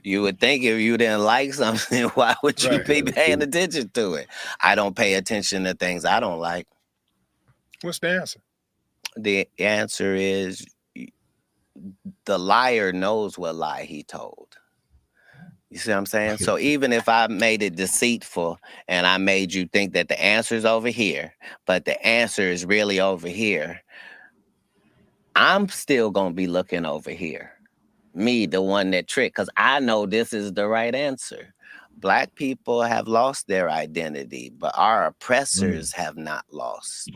You would think if you didn't like something, why would you be paying attention to it? I don't pay attention to things I don't like. What's the answer? The answer is the liar knows what lie he told. You see what I'm saying? So even if I made it deceitful and I made you think that the answer is over here, but the answer is really over here, I'm still going to be looking over here. Me, the one that tricked, because I know this is the right answer. Black people have lost their identity, but our oppressors have not lost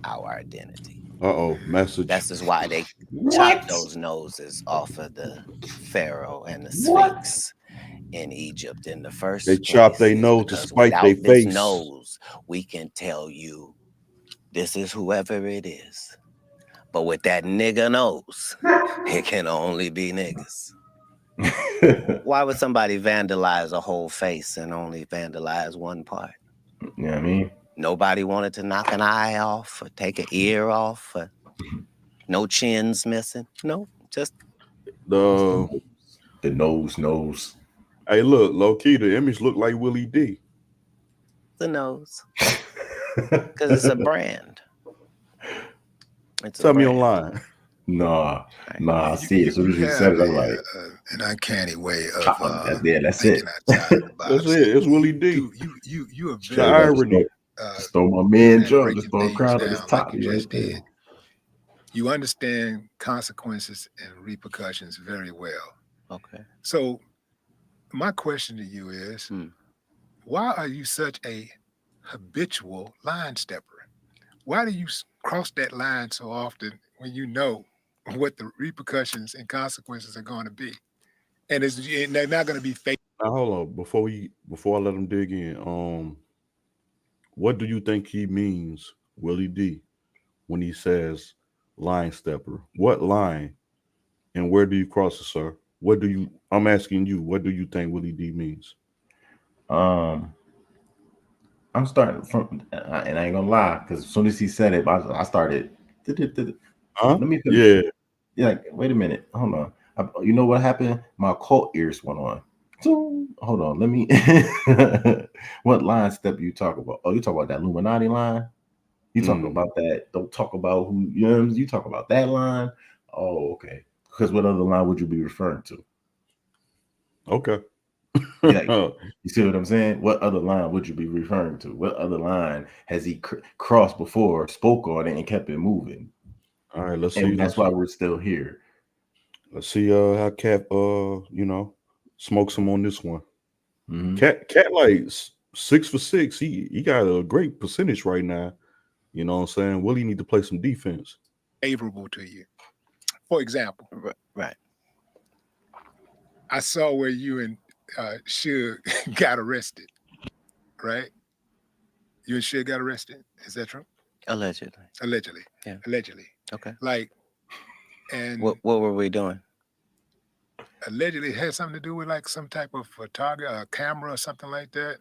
our identity. Message. This is why they chopped those noses off of the Pharaoh and the Sphinx in Egypt in the first place. They chopped their nose to spite their face. Nose, we can tell you this is whoever it is. But with that nigga nose, it can only be niggas. Why would somebody vandalize a whole face and only vandalize one part? You know what I mean? Nobody wanted to knock an eye off or take an ear off. Or no chins missing. No, just the nose. Hey, look, low key, the image looked like Willie D. The nose, because it's a brand. Tell me online. Nah, I see it. As soon as you said it, I'm like, an uncanny way of that's it. That's it. It's Willie D. You are very irony. Stole my man Joe. Just throw a crowd at his top. You understand consequences and repercussions very well. Okay. So my question to you is, why are you such a habitual line stepper? Why do you cross that line so often when you know what the repercussions and consequences are going to be, and they're not going to be fake? Now hold on, before I let him dig in, what do you think he means, Willie D, when he says line stepper? What line, and where do you cross it, sir? I'm asking you, what do you think Willie D means? I'm starting from, and I ain't gonna lie, because as soon as he said it, I started. Let me. Like, wait a minute, hold on. You know what happened? My cult ears went on. So hold on, let me. What line step you talk about? Oh, you talk about that Illuminati line. You talking about that? Don't talk about who you talk about that line. Oh, okay. Because what other line would you be referring to? Okay. You see what I'm saying? What other line would you be referring to? What other line has he crossed before, spoke on it, and kept it moving? All right, let's see. That's why we're still here. Let's see how Katt, smokes him on this one. Katt like 6 for 6. He got a great percentage right now. You know what I'm saying? Willie need to play some defense. Favorable to you. For example, right. I saw where you and Suge got arrested, right? You and Suge got arrested. Is that true? Allegedly. Allegedly. Yeah. Allegedly. Okay. Like, and What were we doing? allegedly it had something to do with like some type of photography, camera or something like that.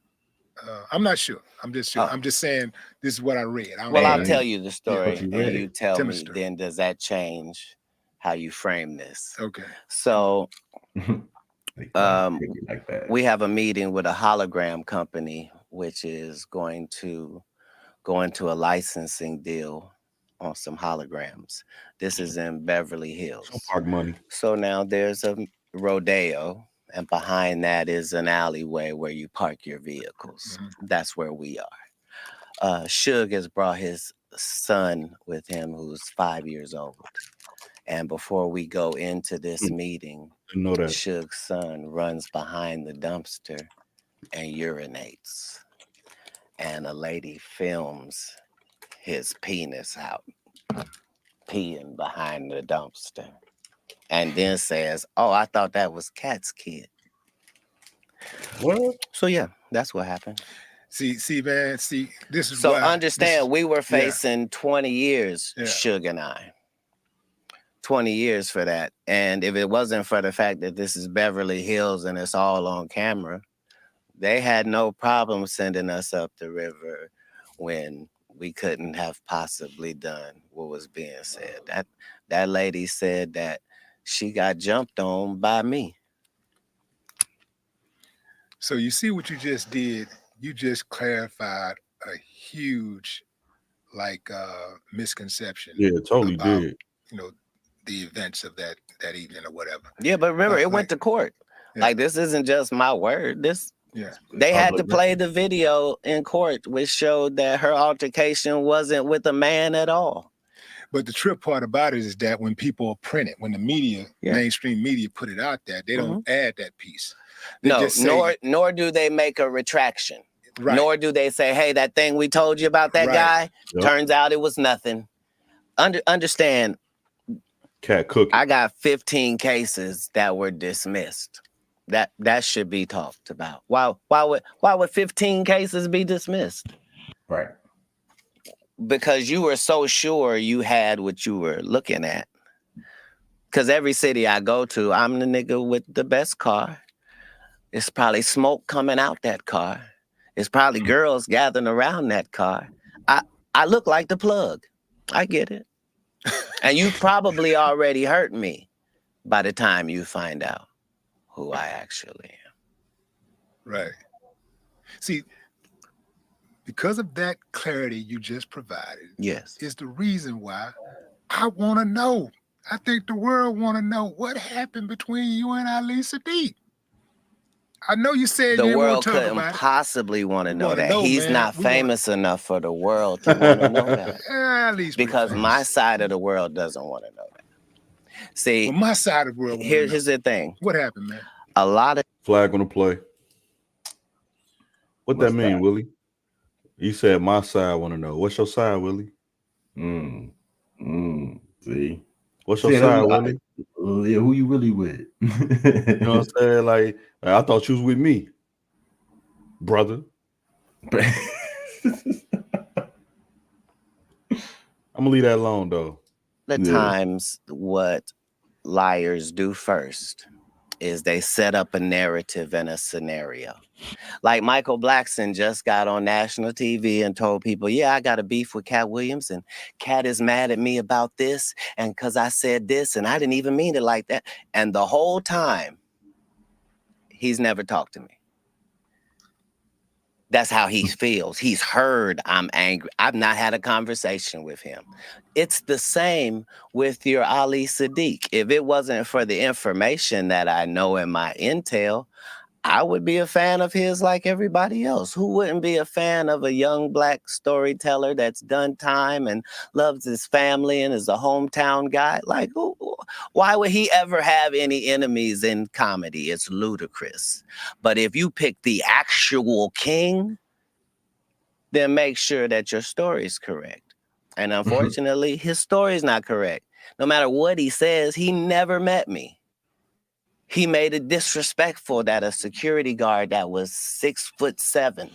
I'm not sure. I'm just sure. Oh. I'm just saying this is what I read. I don't Well, know I'll that. tell you the story, you and read you it. tell Tell me me. the story. Then does that change how you frame this? Okay. So Like that. we have a meeting with a hologram company, which is going to go into a licensing deal on some holograms. This is in Beverly Hills. Some park money. So now there's a rodeo, and behind that is an alleyway where you park your vehicles. That's where we are. Suge has brought his son with him, who's 5 years old. And before we go into this meeting, Didn't know that. Suge's son runs behind the dumpster and urinates. And a lady films his penis out, peeing behind the dumpster. And then says, "Oh, I thought that was Katt's kid." What? So yeah, that's what happened. See, man. See, this is So why, understand, we were yeah. facing 20 years, Yeah. Suge and I. 20 years for that. And if it wasn't for the fact that this is Beverly Hills and it's all on camera, they had no problem sending us up the river when we couldn't have possibly done what was being said. That lady said that she got jumped on by me. So you see what you just did? You just clarified a huge, like, misconception. Yeah, totally about, did. You know, the events of that evening or whatever. Yeah, but remember, it went like- to court. Yeah. Like, this isn't just my word. Yeah. They had to Public play record. the video in court, which showed that her altercation wasn't with a man at all. But the trip part about it is that when people print it, when the media, Yeah. mainstream media put it out there, they don't add that piece. They No, just say, nor do they make a retraction. right. Nor do they say, "Hey, that thing we told you about that Right. guy, Yep. turns out it was nothing." Understand, Cat cooking. I got 15 cases that were dismissed. That should be talked about. Why would 15 cases be dismissed? Right. Because you were so sure you had what you were looking at. Because every city I go to, I'm the nigga with the best car. It's probably smoke coming out that car. It's probably girls gathering around that car. I look like the plug. I get it. And you probably already hurt me by the time you find out who I actually am. Right. See, because of that clarity you just provided, Yes. is the reason why I want to know. I think the world want to know what happened between you and Ali Sadiq. I know you said The you didn't want world to talk couldn't about possibly want to know wanna that. know, He's man. not We wanna- famous enough for the world to want to know that. it. Ali's pretty Because famous. my side of the world doesn't want to know that. See, Well, my side of the world. wanna know. here's the thing. What happened, man? A lot of Flag on the play. What What's that mean, that? Willie? You said my side want to know. What's your side, Willie? See. What's your See, side, I- Willie? Yeah, who you really with? You know what I'm saying? Like, I thought you was with me, brother. I'm gonna leave that alone though. the Yeah. times what liars do first is they set up a narrative and a scenario. Like Michael Blackson just got on national TV and told people, "Yeah, I got a beef with Katt Williams, and Katt is mad at me about this, and because I said this, and I didn't even mean it like that." And the whole time, he's never talked to me. That's how he feels. He's heard I'm angry. I've not had a conversation with him. It's the same with your Ali Sadiq. If it wasn't for the information that I know in my intel, I would be a fan of his like everybody else. Who wouldn't be a fan of a young Black storyteller that's done time and loves his family and is a hometown guy? Like, why would he ever have any enemies in comedy? It's ludicrous. But if you pick the actual king, then make sure that your story is correct. And unfortunately, his story is not correct. No matter what he says, he never met me. He made it disrespectful that a security guard that was 6'7"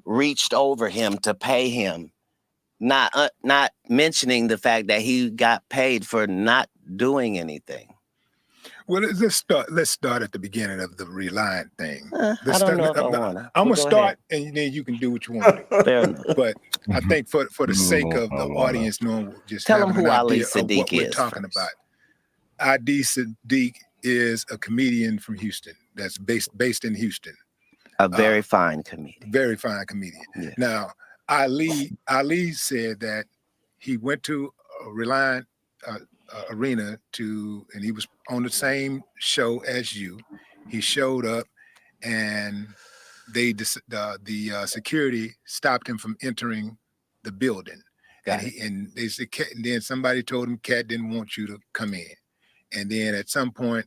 reached over him to pay him, not mentioning the fact that he got paid for not doing anything. Well, let's start at the beginning of the Reliant thing. I don't know if I want to. I'm gonna start, and then you can do what you want to do. Fair enough. But I think for the sake of the audience knowing, just tell them having who an Ali idea of Siddiq what we're is talking first. about. Ali Siddiq is a comedian from Houston that's based in Houston. A very fine comedian. Very fine comedian. Yes. Now, Ali said that he went to a Reliant arena and he was on the same show as you. He showed up, and the security stopped him from entering the building. And they said, and then somebody told him Katt didn't want you to come in. And then at some point,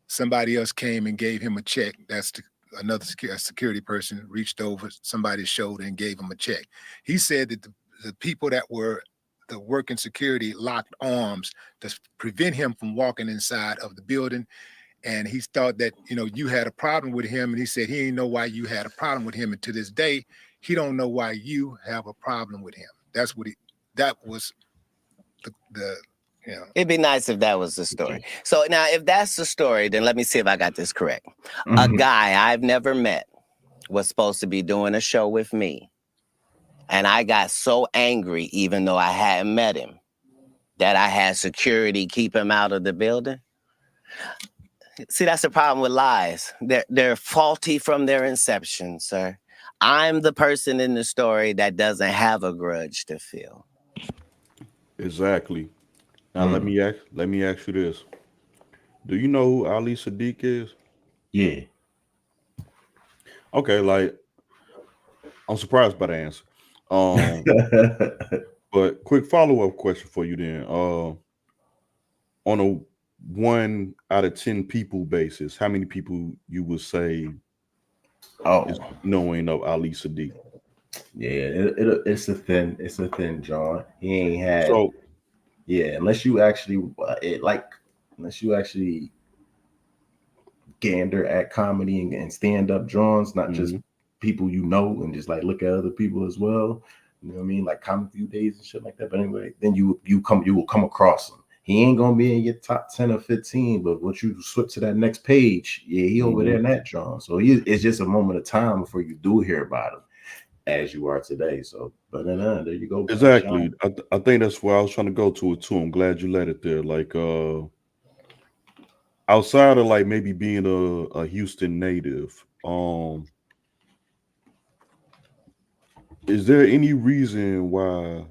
somebody else came and gave him a check. That's another security person reached over somebody's shoulder and gave him a check. He said that the people that were the working security locked arms to prevent him from walking inside of the building. And he thought that, you had a problem with him. And he said he didn't know why you had a problem with him. And to this day, he don't know why you have a problem with him. That was the It'd be nice if that was the story. So now, if that's the story, then let me see if I got this correct. A guy I've never met was supposed to be doing a show with me. And I got so angry, even though I hadn't met him, that I had security keep him out of the building. See, that's the problem with lies. They're faulty from their inception, sir. I'm the person in the story that doesn't have a grudge to feel. Exactly. Now let me ask you this: do you know who Ali Siddiq is? Yeah. Okay, like I'm surprised by the answer. But quick follow-up question for you then. On a 1 out of 10 people basis, how many people you would say is knowing of Ali Siddiq? Yeah, it's a thin John. He ain't had unless you actually gander at comedy and stand-up Johns, not just people and just like look at other people as well. You know what I mean? Like Comic View Days and shit like that. But anyway, then you will come across him. He ain't gonna be in your top 10 or 15, but once you switch to that next page, he over there in that John. So it's just a moment of time before you do hear about him, as you are today. So, but then there you go. Exactly. I think that's where I was trying to go to it too. I'm glad you let it there. Like outside of like maybe being a Houston native, is there any reason why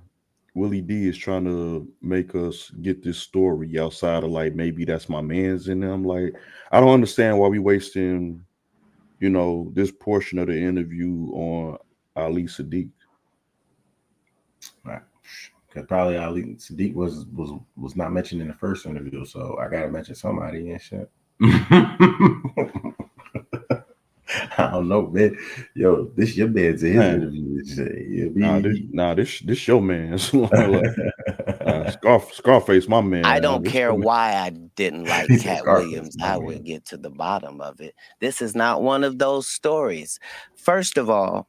Willie D is trying to make us get this story outside of like maybe that's my man's in them? Like, I don't understand why we wasting, this portion of the interview on Ali Siddiq. Right. Because probably Ali Siddiq was not mentioned in the first interview, so I gotta mention somebody and shit. I don't know, man. Yo, this your man's in his interview. This your man. Scarface, my man. I don't care why I didn't like Katt Williams. I would get to the bottom of it. This is not one of those stories. First of all,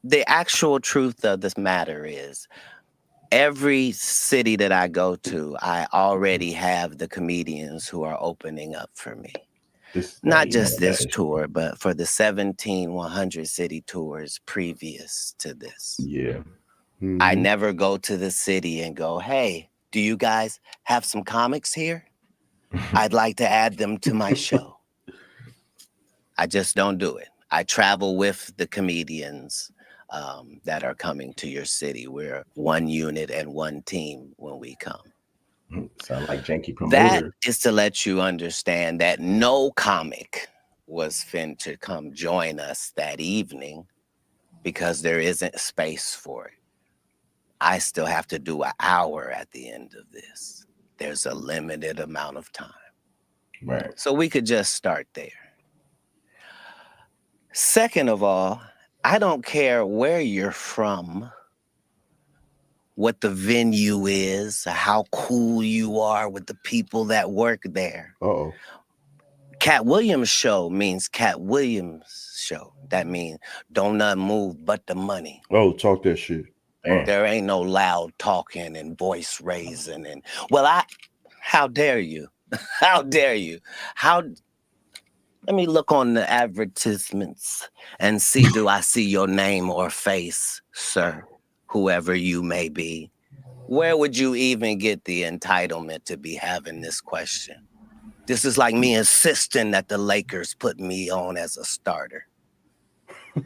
the actual truth of this matter is every city that I go to, I already have the comedians who are opening up for me. Not just this tour, but for the 17 100 city tours previous to this. Yeah. I never go to the city and go, hey, do you guys have some comics here? I'd like to add them to my show. I just don't do it. I travel with the comedians that are coming to your city. We're one unit and one team when we come. Sound like janky promoter. That is to let you understand that no comic was fin to come join us that evening because there isn't space for it. I still have to do an hour at the end of this. There's a limited amount of time. Right. So we could just start there. Second of all, I don't care where you're from, what the venue is, how cool you are with the people that work there. Uh-oh. Katt Williams show means Katt Williams show. That means don't nothing move but the money. Oh, talk that shit. Damn. There ain't no loud talking and voice raising and how dare you? How dare you? Let me look on the advertisements and see, do I see your name or face, sir, whoever you may be? Where would you even get the entitlement to be having this question? This is like me insisting that the Lakers put me on as a starter.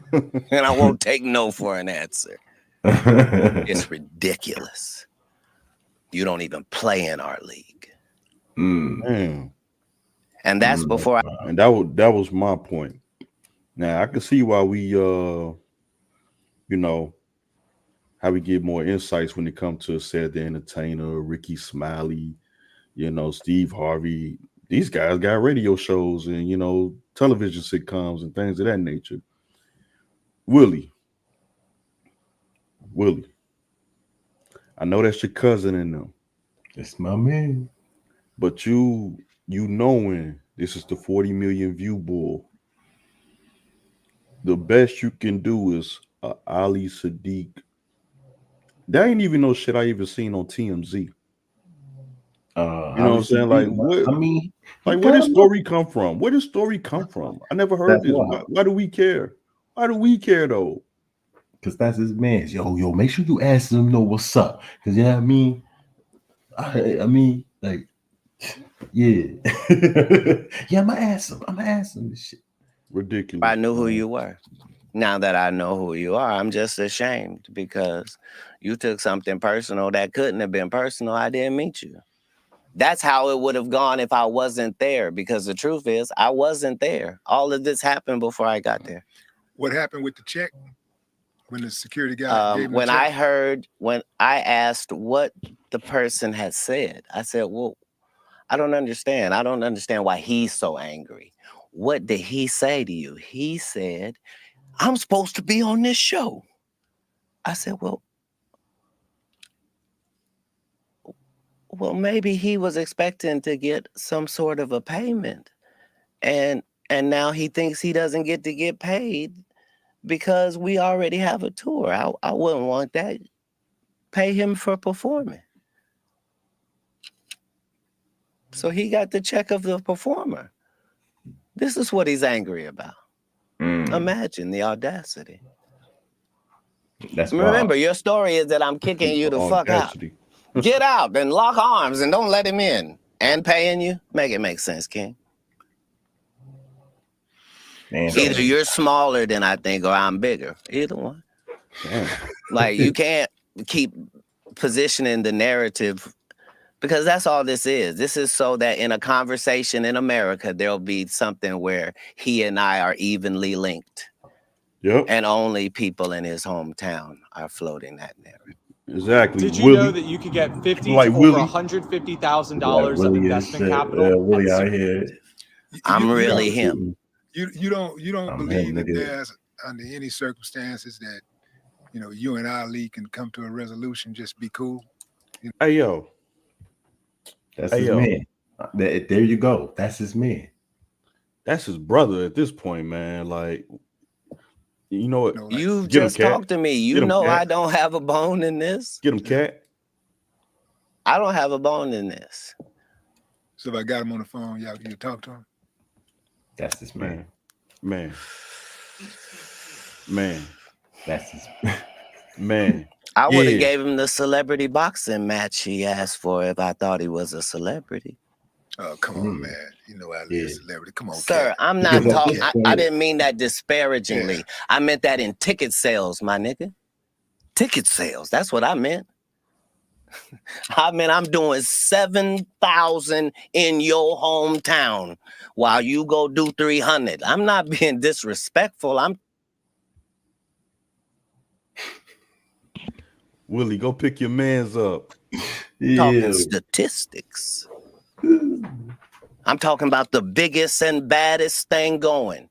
And I won't take no for an answer. It's ridiculous. You don't even play in our league. Damn. And that's before And that was my point. Now I can see why we you know, how we get more insights when it comes to Cedric the Entertainer, Ricky Smiley, you know, Steve Harvey. These guys got radio shows and, you know, television sitcoms and things of that nature. Willie, I know that's your cousin in them. That's my man. But you knowing this is the 40 million view bull, the best you can do is Ali Sadiq. That ain't even no shit I even seen on TMZ. You know what I'm saying? Like, what? I mean, like, where did story come from? Where did story come from? I never heard this. Why do we care? Why do we care though? Because that's his man. Yo, make sure you ask him, know what's up. Because you know what I mean? I mean, like, yeah. Yeah, I'm gonna ask him this shit. Ridiculous. I knew who you were. Now that I know who you are, I'm just ashamed because you took something personal that couldn't have been personal. I didn't meet you. That's how it would have gone if I wasn't there, because the truth is I wasn't there. All of this happened before I got there. What happened with the check when the security guy gave him when the check? when I asked what the person had said, I said, well, I don't understand. I don't understand why he's so angry. What did he say to you? He said, I'm supposed to be on this show. I said, well, maybe he was expecting to get some sort of a payment. And now he thinks he doesn't get to get paid because we already have a tour. I wouldn't want that. Pay him for performing. So he got the check of the performer. This is what he's angry about. Imagine the audacity. Remember, your story is that I'm kicking you the fuck out. Get out and lock arms and don't let him in. And paying you? Make it make sense, King. Man, either you're smaller than I think or I'm bigger. Either one. Like, you can't keep positioning the narrative, because that's all this is. This is so that in a conversation in America, there'll be something where he and I are evenly linked. Yep. And only people in his hometown are floating that narrative. Exactly. Did you know that you could get $50,000 to over $150,000 of investment capital? Willie out here. I'm really him. You don't believe that there's under any circumstances that, you know, you and Ali can come to a resolution, just be cool. You know? Hey yo. That's his man. There you go. That's his man. That's his brother at this point, man. Like, you know what? You just talked to me. You know I don't have a bone in this. Get him, Cat. I don't have a bone in this. So if I got him on the phone, y'all can talk to him. That's his man. Man. That's his man. I would have gave him the celebrity boxing match he asked for if I thought he was a celebrity. Oh, come on, man. You know Ali is a celebrity. Come on, sir. Cat. I'm not talking. I didn't mean that disparagingly. Yeah. I meant that in ticket sales, my nigga. Ticket sales. That's what I meant. I mean, I'm doing 7,000 in your hometown while you go do 300. I'm not being disrespectful. Willie, go pick your mans up. Talking statistics. I'm talking about the biggest and baddest thing going.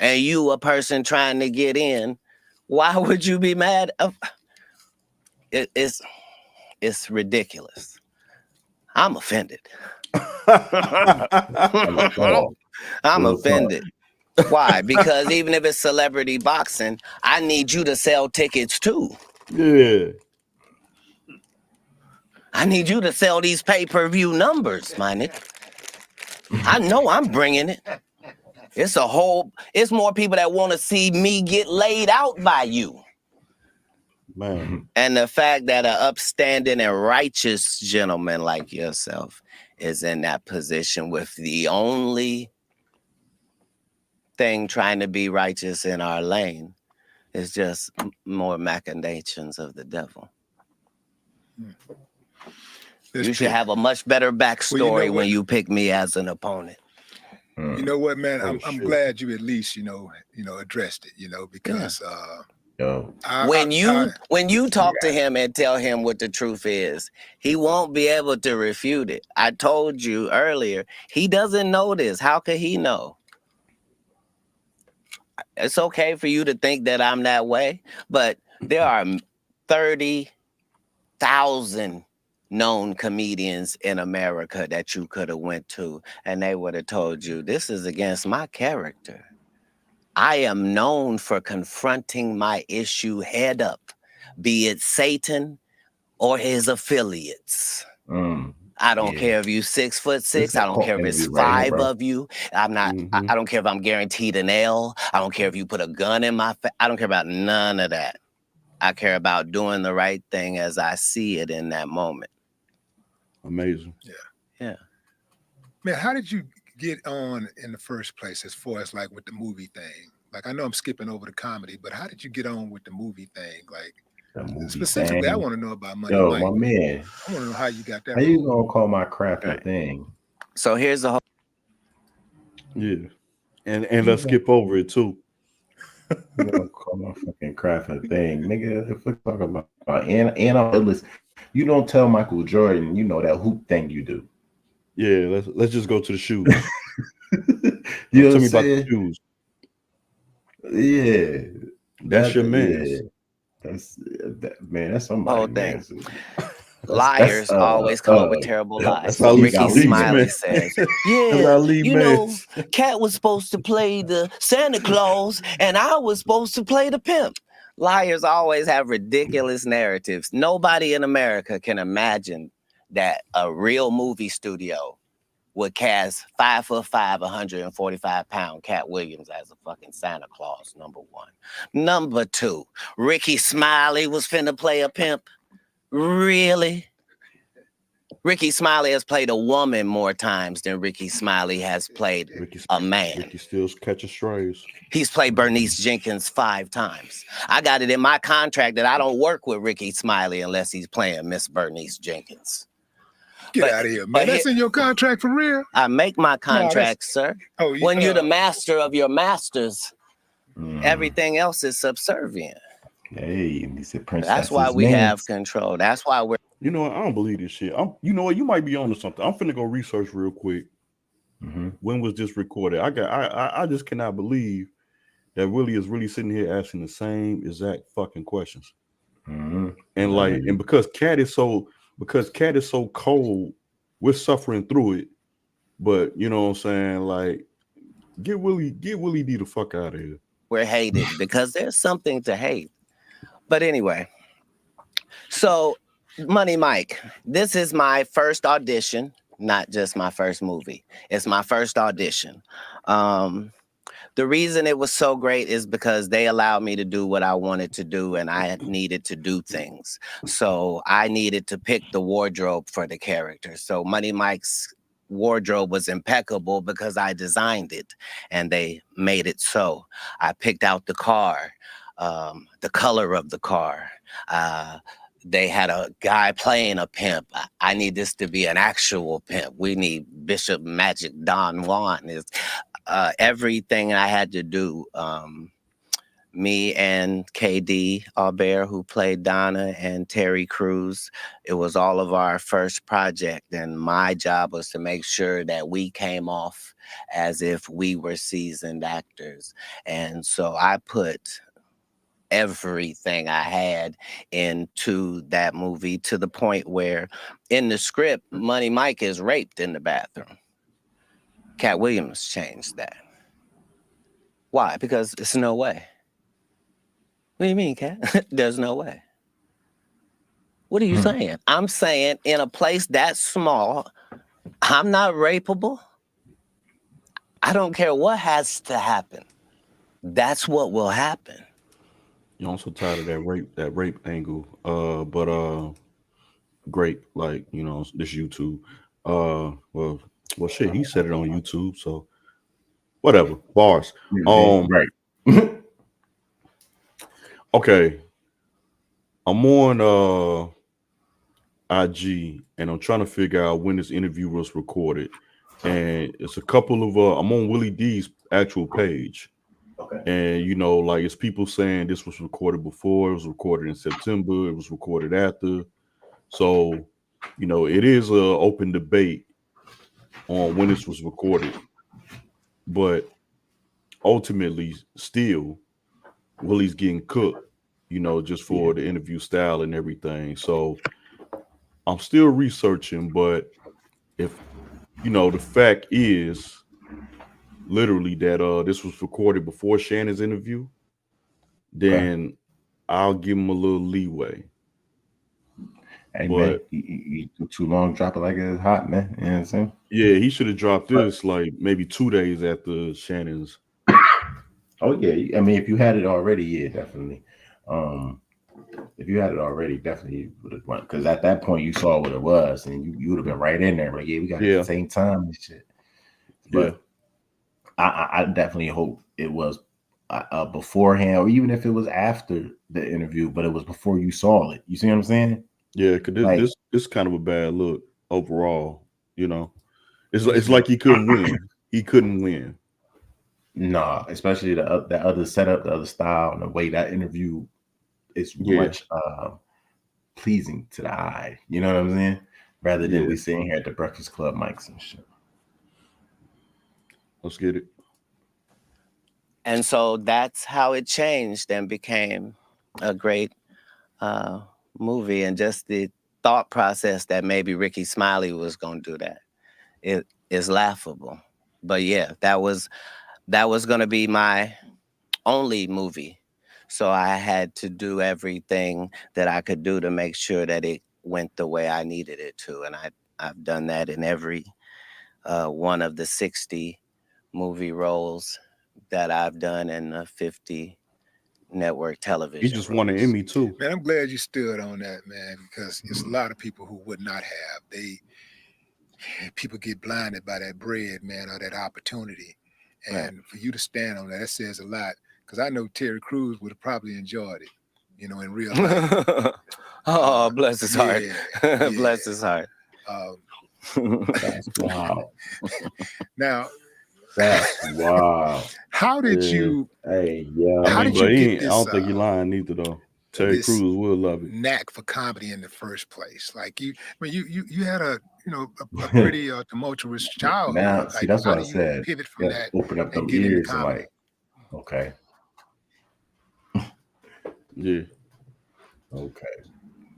And you, a person trying to get in, why would you be mad? It's ridiculous. I'm offended. I'm Real talk. offended. Why? Because even if it's celebrity boxing, I need you to sell tickets too. Yeah. I need you to sell these pay-per-view numbers, my nigga. I know I'm bringing it. It's more people that want to see me get laid out by you. Man. And the fact that an upstanding and righteous gentleman like yourself is in that position with the only thing trying to be righteous in our lane is just more machinations of the devil. You should have a much better backstory when you pick me as an opponent. You know what, man? I'm glad you at least, addressed it, because when you talk to him and tell him what the truth is, he won't be able to refute it. I told you earlier, he doesn't know this. How could he know? It's okay for you to think that I'm that way, but there are 30,000 known comedians in America that you could have went to, and they would have told you, this is against my character. I am known for confronting my issue head up, be it Satan or his affiliates. I don't care if you 6'6". I don't care if it's five of you. I'm not. I don't care if I'm guaranteed an L. I don't care if you put a gun in my face. I don't care about none of that. I care about doing the right thing as I see it in that moment. Amazing. Yeah. Man, how did you get on in the first place as far as like with the movie thing? Like, I know I'm skipping over the comedy, but how did you get on with the movie thing? Like, specifically, thing. I want to know about Money Mike. My man. I want to know how you got that. How you gonna call my craft a thing? So here's the whole. Yeah. And let's skip over it too. You don't call my fucking craft a thing, nigga. If we talk about and you don't tell Michael Jordan, that hoop thing you do. Yeah, let's just go to the shoes. You know tell me about the shoes. Yeah, that's your man. Yeah. That's somebody. Thing. Liars always come up with terrible lies. That's how Ricky Smiley says, Katt was supposed to play the Santa Claus and I was supposed to play the pimp. Liars always have ridiculous narratives. Nobody in America can imagine that a real movie studio would cast 5'5", 145-pound Katt Williams as a fucking Santa Claus, number one. Number two, Ricky Smiley was finna play a pimp. Really? Ricky Smiley has played a woman more times than Ricky Smiley has played a man. Ricky still catches strays. He's played Bernice Jenkins 5 times. I got it in my contract that I don't work with Ricky Smiley unless he's playing Miss Bernice Jenkins. Get out of here, man. That's in your contract for real? I make my contracts, sir. When you're the master of your masters, everything else is subservient. Hey, he said that's why we have control. That's why we're. You know what? I don't believe this shit. You know what? You might be onto something. I'm finna go research real quick. When was this recorded? I just cannot believe that Willie is really sitting here asking the same exact fucking questions. And and because Katt is so cold, we're suffering through it. But you know what I'm saying? Like, get Willie D the fuck out of here. We're hated because there's something to hate. But anyway, so Money Mike, this is my first audition, not just my first movie. It's my first audition. The reason it was so great is because they allowed me to do what I wanted to do, and I needed to do things. So I needed to pick the wardrobe for the character. So Money Mike's wardrobe was impeccable because I designed it, and they made it so. I picked out the car, the color of the car. They had a guy playing a pimp. I need this to be an actual pimp. We need Bishop Magic Don Juan. Everything I had to do. Me and KD Albert, who played Donna, and Terry Crews, it was all of our first project. And my job was to make sure that we came off as if we were seasoned actors. And so I put everything I had into that movie, to the point where in the script, Money Mike is raped in the bathroom. Katt Williams changed that. Why? Because it's no way. What do you mean, Katt? There's no way. What are you saying? I'm saying in a place that small, I'm not rapeable. I don't care what has to happen. That's what will happen. You're also tired of that rape angle. But great, like, you know, this YouTube. Well, shit, he said it on YouTube, so whatever. Bars. Right. Okay. I'm on IG and I'm trying to figure out when this interview was recorded. And it's a couple of I'm on Willie D's actual page. Okay. And you know, like it's people saying this was recorded before, it was recorded in September, it was recorded after. So, you know, it is a open debate on when this was recorded. But ultimately, still, Willie's getting cooked, you know, just for the interview style and everything. So I'm still researching, but if you know, the fact is literally that this was recorded before Shannon's interview, then I'll give him a little leeway. Hey, man, you too long, drop it like it's hot, man. You know what I'm saying? Yeah, he should have dropped this like maybe 2 days after Shannon's. Oh yeah, I mean, if you had it already, yeah, definitely. If you had it already, definitely would have went, because at that point you saw what it was, and you would have been right in there. Like, yeah, we got it at the same time and shit. But I definitely hope it was beforehand, or even if it was after the interview, but it was before you saw it. You see what I'm saying? Yeah, because this kind of a bad look overall. You know, it's like he couldn't win. He couldn't win. Nah, especially the other setup, the other style, and the way that interview is much pleasing to the eye. You know what I'm saying? Rather than we sitting here at the Breakfast Club mics and shit. Let's get it. And so that's how it changed and became a great movie. And just the thought process that maybe Ricky Smiley was going to do that, it is laughable. But yeah, that was going to be my only movie. So I had to do everything that I could do to make sure that it went the way I needed it to. And I've done that in every one of the 60 movie roles that I've done in the 50 network television. He just won an Emmy too. Man, I'm glad you stood on that, man, because it's a lot of people who would not have. People get blinded by that bread, man, or that opportunity. And for you to stand on that says a lot. Because I know Terry Crews would have probably enjoyed it, you know, in real life. Oh, bless his heart. Yeah. Bless his heart. That's wow. Now, that's wow. How did you? Hey, yeah. How did you get this? I don't think he lying either, though. Terry Crews will love it. Knack for comedy in the first place. Like you had a pretty tumultuous childhood. Now, like, see, that's what I said. Pivot from that. Open up them ears and like, okay. Yeah. Okay.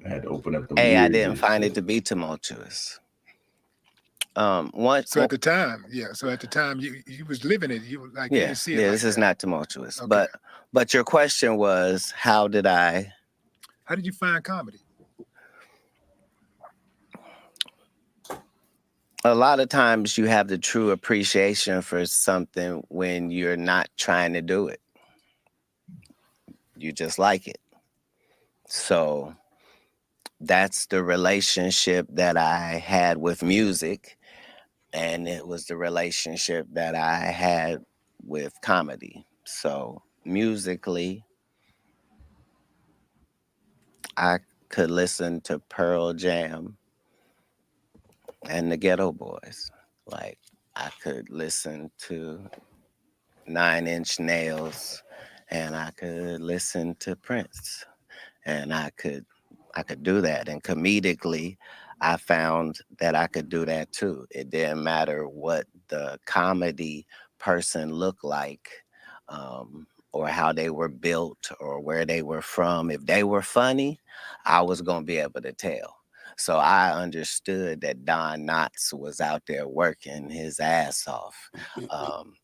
I had to open up the ears. I didn't find it to be tumultuous. So at the time, you was living it. You like you didn't see it. This is not tumultuous. Okay. But your question was, how did you find comedy? A lot of times you have the true appreciation for something when you're not trying to do it. You just like it. So that's the relationship that I had with music. And it was the relationship that I had with comedy. So musically, I could listen to Pearl Jam and the Ghetto Boys. Like, I could listen to 9 Inch Nails, and I could listen to Prince, and I could do that. And comedically, I found that I could do that too. It didn't matter what the comedy person looked like, or how they were built or where they were from. If they were funny, I was going to be able to tell. So I understood that Don Knotts was out there working his ass off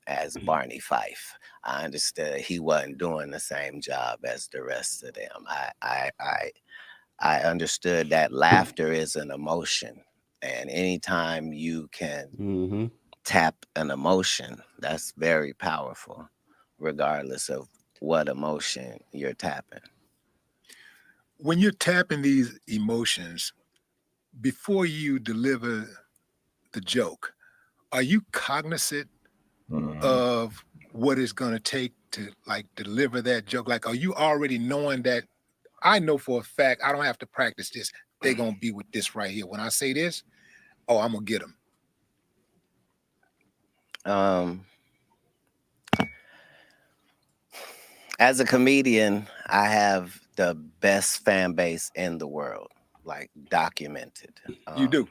as Barney Fife. I understood he wasn't doing the same job as the rest of them. I understood that laughter is an emotion, and anytime you can tap an emotion, that's very powerful, regardless of what emotion you're tapping. When you're tapping these emotions, before you deliver the joke, are you cognizant of what it's going to take to like deliver that joke? Like, are you already knowing that I know for a fact I don't have to practice this? They're going to be with this right here. When I say this, oh, I'm going to get them. As a comedian, I have the best fan base in the world, like documented. You do.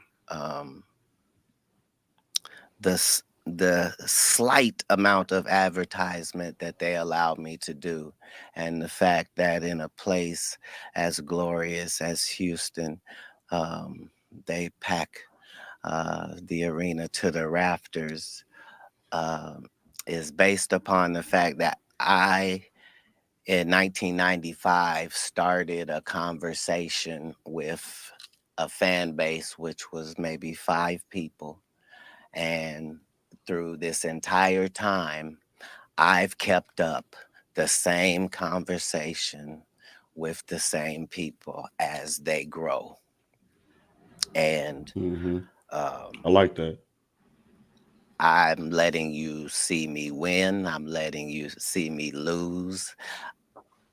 The slight amount of advertisement that they allowed me to do, and the fact that in a place as glorious as Houston, they pack the arena to the rafters, is based upon the fact that I, in 1995, started a conversation with a fan base, which was maybe 5 people. And through this entire time, I've kept up the same conversation with the same people as they grow. And I like that. I'm letting you see me win. I'm letting you see me lose.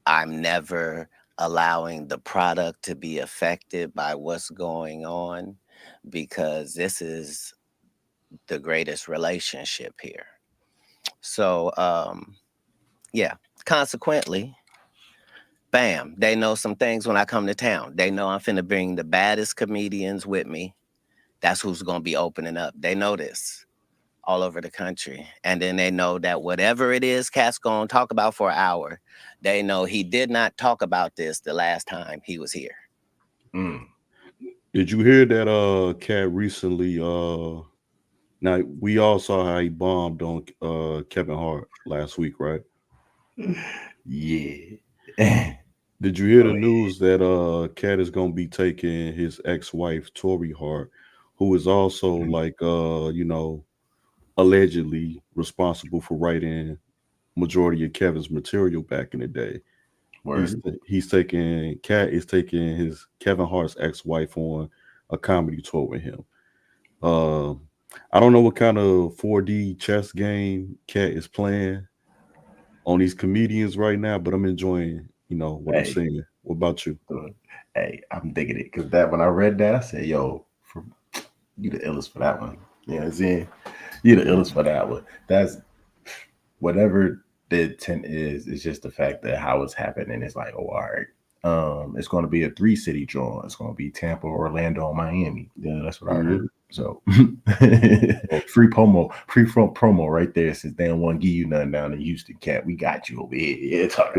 I'm never allowing the product to be affected by what's going on, because this is the greatest relationship here. So, yeah, consequently, bam, they know some things when I come to town. They know I'm finna bring the baddest comedians with me. That's who's going to be opening up. They know this all over the country. And then they know that whatever it is Katt's going to talk about for an hour, they know he did not talk about this the last time he was here. Did you hear that Katt recently now we all saw how he bombed on Kevin Hart last week, right? Yeah. Did you hear the news that Katt is gonna be taking his ex-wife Tori Hart, who is also like you know, allegedly responsible for writing majority of Kevin's material back in the day. Katt is taking his Kevin Hart's ex-wife on a comedy tour with him. I don't know what kind of 4D chess game Katt is playing on these comedians right now, but I'm enjoying, you know, what I'm seeing. What about you? Hey, I'm digging it, because that when I read that, I said, "Yo, you the illest for that one." You know what I'm saying? You the illest for that one. That's whatever the intent is. It's just the fact that how it's happening. It's like, oh, all right. It's going to be a 3-city draw. It's going to be Tampa, Orlando, and Miami. Yeah, that's what I heard. So free promo right there. Since they don't want to give you nothing down in Houston, Katt, we got you over here. So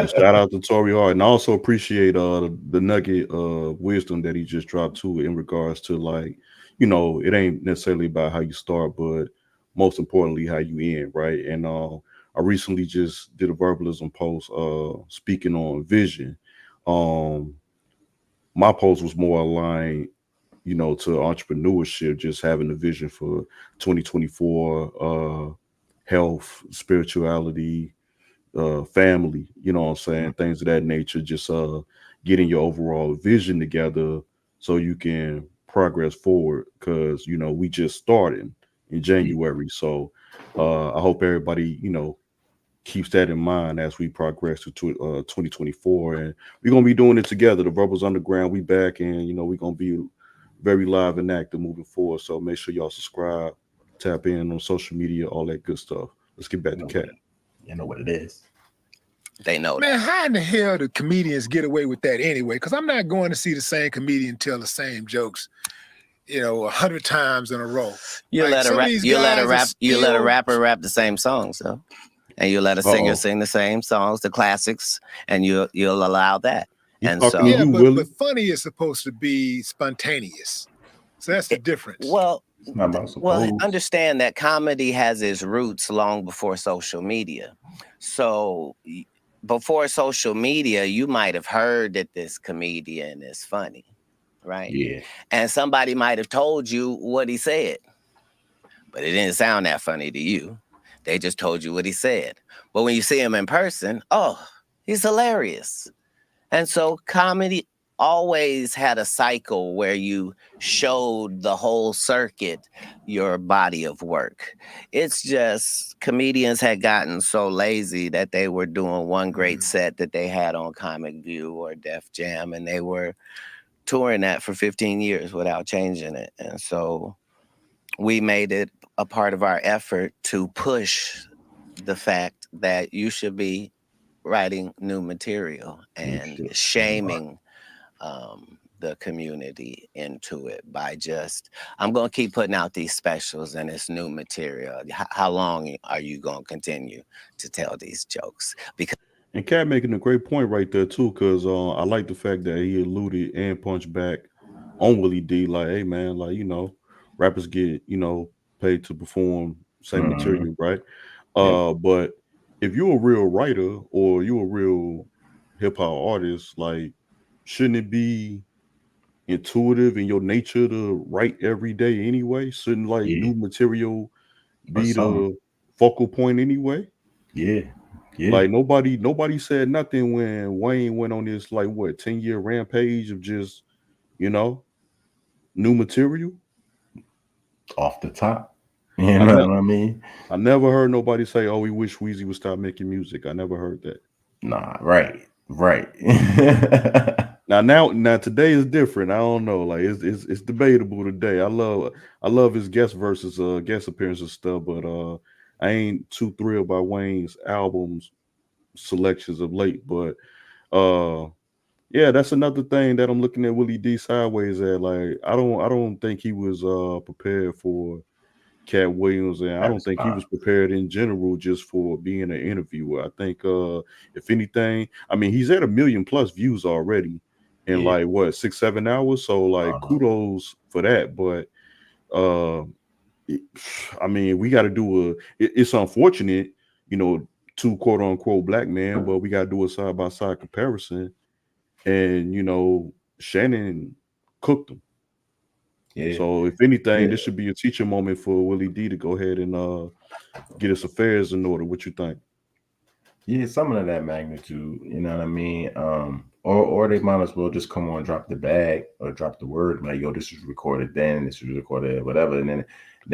shout out to Tori Hart, and I also appreciate the nugget of wisdom that he just dropped too, in regards to, like, you know, it ain't necessarily about how you start, but most importantly how you end, right? And I recently just did a Verbalism post speaking on vision. My post was more aligned, you know, to entrepreneurship, just having a vision for 2024, health, spirituality, family, you know what I'm saying? Things of that nature, just getting your overall vision together so you can progress forward, because, you know, we just started in January. So I hope everybody, you know, keeps that in mind as we progress to 2024, and we're gonna be doing it together. The Verbals Underground, we back, and you know, we're gonna be very live and active moving forward. So make sure y'all subscribe, tap in on social media, all that good stuff. Let's get back to Katt. You know what it is. They know. Man, how in the hell do comedians get away with that anyway? Because I'm not going to see the same comedian tell the same jokes, you know, 100 times in a row. You like, let a rapper rap the same songs, though. And you let a singer sing the same songs, the classics, and you'll allow that. And talking to so, you, Willie? but funny is supposed to be spontaneous. So that's the difference. well, It's not about suppose. well, understand that comedy has its roots long before social media. So before social media, you might have heard that this comedian is funny, right? Yeah. And somebody might have told you what he said, but it didn't sound that funny to you. They just told you what he said. But when you see him in person, oh, he's hilarious. And so comedy always had a cycle where you showed the whole circuit your body of work. It's just comedians had gotten so lazy that they were doing one great set that they had on Comic View or Def Jam, and they were touring that for 15 years without changing it. And so we made it a part of our effort to push the fact that you should be writing new material and shaming the community into it by just, I'm going to keep putting out these specials and it's new material. How long are you going to continue to tell these jokes? Because And Katt making a great point right there too, because I like the fact that he alluded and punched back on Willie D. Like, hey man, like, you know, rappers get, you know, paid to perform same material, right? But if you're a real writer or you're a real hip hop artist, like, shouldn't it be intuitive in your nature to write every day anyway? Shouldn't like new material be the focal point anyway? Yeah. Like nobody said nothing when Wayne went on this like what 10-year rampage of just, you know, new material off the top. You know what I mean? I never heard nobody say, "Oh, we wish Weezy would stop making music." I never heard that. Nah, right. Now today is different. I don't know. Like it's debatable today. I love his guest versus guest appearances stuff, but I ain't too thrilled by Wayne's albums selections of late. But yeah, that's another thing that I'm looking at Willie D sideways at. Like I don't think he was prepared for Katt Williams, and I don't think he was prepared in general just for being an interviewer. I think if anything, I mean he's at 1 million+ views already in like what 6-7 hours. So like kudos for that. But I mean we got to do it's unfortunate, you know, two quote unquote black men, but we got to do a side by side comparison. And you know, Shannon cooked them. Yeah. So if anything, this should be a teaching moment for Willie D to go ahead and get his affairs in order. What you think? Yeah, something of that magnitude. You know what I mean? Or they might as well just come on, drop the bag or drop the word like, yo, this was recorded then, this was recorded whatever, and then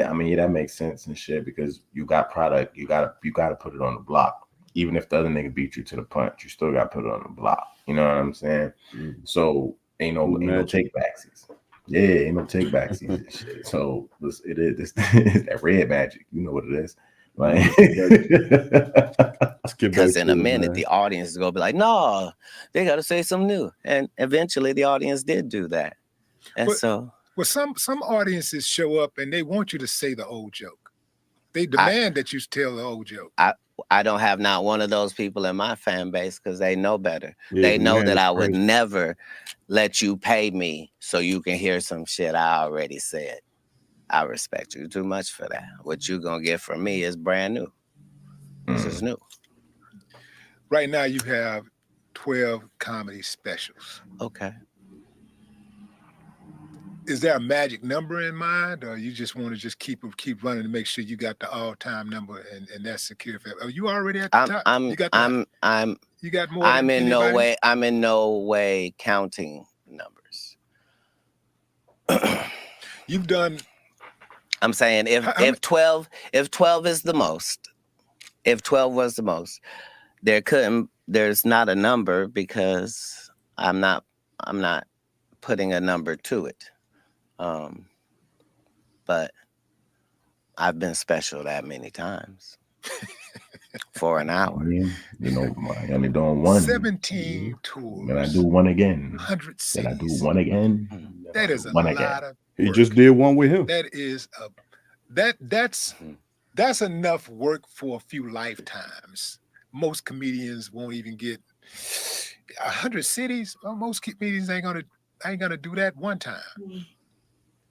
I mean, yeah, that makes sense and shit because you got product, you gotta put it on the block. Even if the other nigga beat you to the punch, you still got to put it on the block. You know what I'm saying? So ain't no take backsies. Yeah, ain't no take backsies and shit. So it is that red magic. You know what it is. Like, because in a minute the audience is gonna be like, no, they got to say something new, and eventually the audience did do that. And some audiences show up and they want you to say the old joke. They demand that you tell the old joke. I don't have not one of those people in my fan base because they know better. Yeah, they know that I would never let you pay me so you can hear some shit I already said. I respect you too much for that. What you're going to get from me is brand new. This is new. Right now you have 12 comedy specials. Okay. Is there a magic number in mind, or you just want to just keep running to make sure you got the all-time number and that's secure? Are you already at the top? You got more. I'm in no way counting numbers. You've done. I'm saying if 12 is the most, if 12 was the most, there's not a number because I'm not putting a number to it. But I've been special that many times for an hour. Yeah, you know, I only doing one. 17 tours. Then I do one again. 100 C's. Then I do one again. That is a lot of work. He just did one with him. That is that's enough work for a few lifetimes. Most comedians won't even get 100 cities. Well, most comedians ain't gonna do that one time.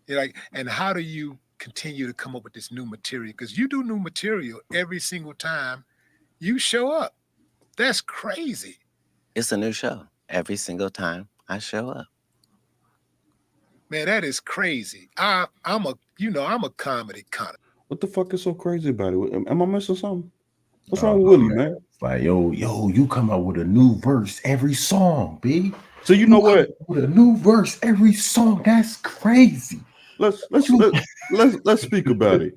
You're like, and how do you continue to come up with this new material? Because you do new material every single time you show up. That's crazy. It's a new show every single time I show up. Man, that is crazy. I'm a comedy kind of. What the fuck is so crazy about it? Am I missing something? What's wrong with Willie, man? It's like, yo, you come out with a new verse every song, B. So you know what? With a new verse every song. That's crazy. Let's speak about it.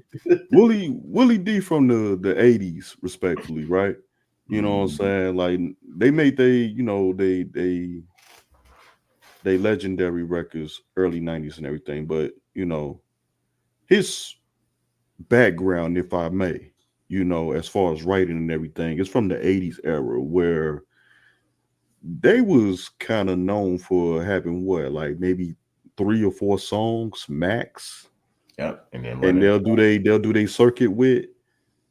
Willie D from the 80s, respectfully, right? You know what I'm saying? Like they made they legendary records early 90s and everything, but his background, if I may, as far as writing and everything, is from the 80s era where they was kind of known for having like maybe 3 or 4 songs max. Yep. And they'll do their circuit with,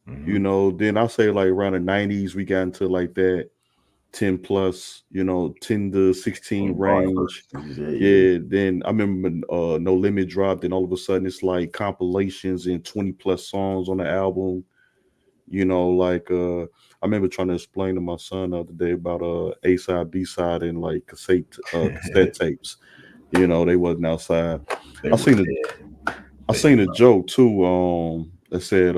then I'll say like around the 90s, we got into like that 10 plus, 10 to 16 range. Yeah. Then I remember No Limit dropped, and all of a sudden it's like compilations and 20 plus songs on the album. I remember trying to explain to my son the other day about A side, B side, and like cassette tapes. They wasn't outside. I seen a joke too. That said,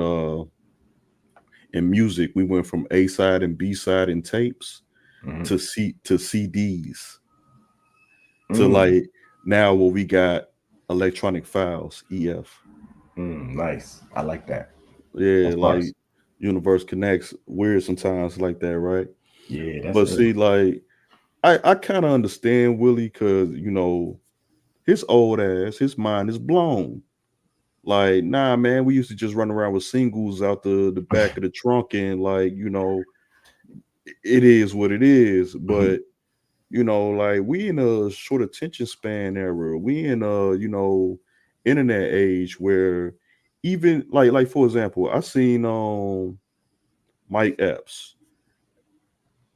in music, we went from A side and B side and tapes to CDs to like now where we got electronic files, EF. Nice. I like that. Yeah, like Universe Connects weird sometimes like that, right? Yeah, that's but good. See, like I kind of understand Willie because his old ass, his mind is blown. Like, nah, man, we used to just run around with singles out the back of the trunk, and like, it is what it is. But like we in a short attention span era. We in a internet age where even like for example, I seen Mike Epps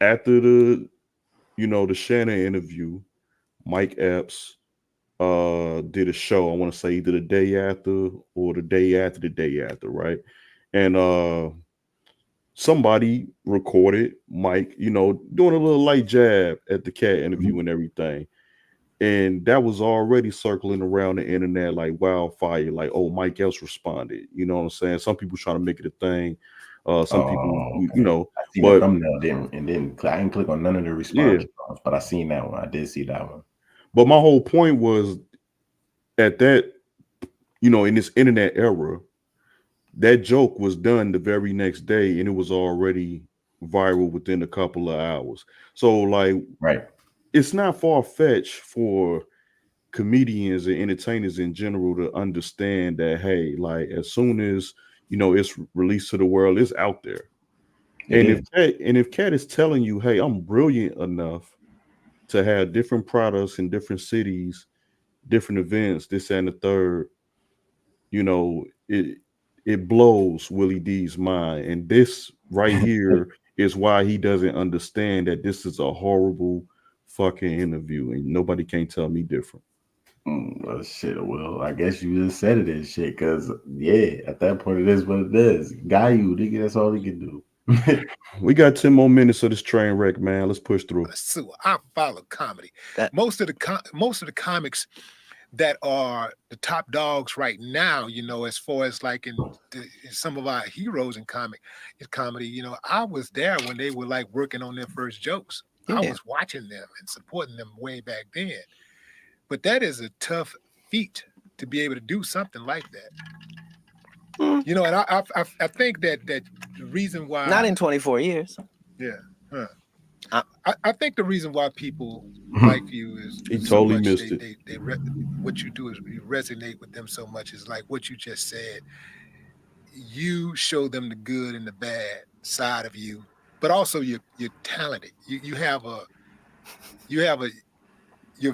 after the the Shannon interview. Mike Epps did a show. I want to say either the day after or the day after, right? And somebody recorded Mike, doing a little light jab at the Katt interview and everything. And that was already circling around the internet like wildfire. Like, oh, Mike Epps responded. You know what I'm saying? Some people trying to make it a thing. Some people, I see but the thumbnail I didn't click on none of the responses, but I seen that one. I did see that one. But my whole point was at that, in this internet era, that joke was done the very next day and it was already viral within a couple of hours. So like, right. It's not far-fetched for comedians and entertainers in general to understand that, hey, like as soon as, it's released to the world, it's out there. If Katt is telling you, hey, I'm brilliant enough to have different products in different cities, different events, this and the third, it blows Willie D's mind. And this right here is why he doesn't understand that this is a horrible fucking interview, and nobody can tell me different. Well, shit, well, I guess you just said it and shit, because at that point it is what it is. Guy, nigga, that's all he can do. We got 10 more minutes of this train wreck, man. Let's push through. So I follow comedy. Most of the comics that are the top dogs right now, as far as like in some of our heroes in comedy, I was there when they were like working on their first jokes. Yeah. I was watching them and supporting them way back then. But that is a tough feat to be able to do something like that. And I think that the reason why not in 24 years. Yeah. I think the reason why people like you is he totally missed it. They what you do is you resonate with them so much. Is like what you just said. You show them the good and the bad side of you, but also you're talented. You're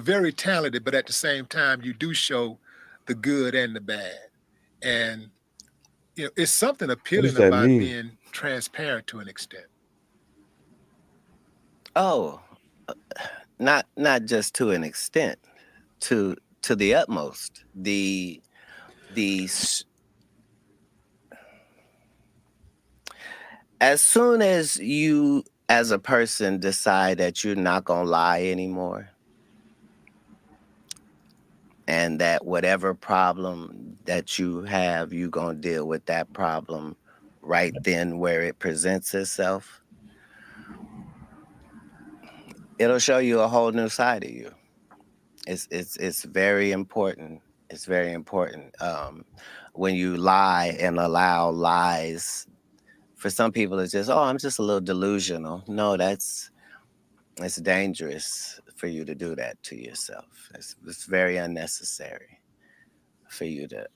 very talented, but at the same time you do show the good and the bad. And it's something appealing about being transparent to an extent. Oh, not just to an extent, to the utmost. As soon as you as a person decide that you're not gonna lie anymore, and that whatever problem that you have, you're gonna deal with that problem right then where it presents itself, it'll show you a whole new side of you. It's very important. It's very important. When you lie and allow lies, for some people it's just, oh, I'm just a little delusional. No, it's dangerous for you to do that to yourself. It's very unnecessary for you to.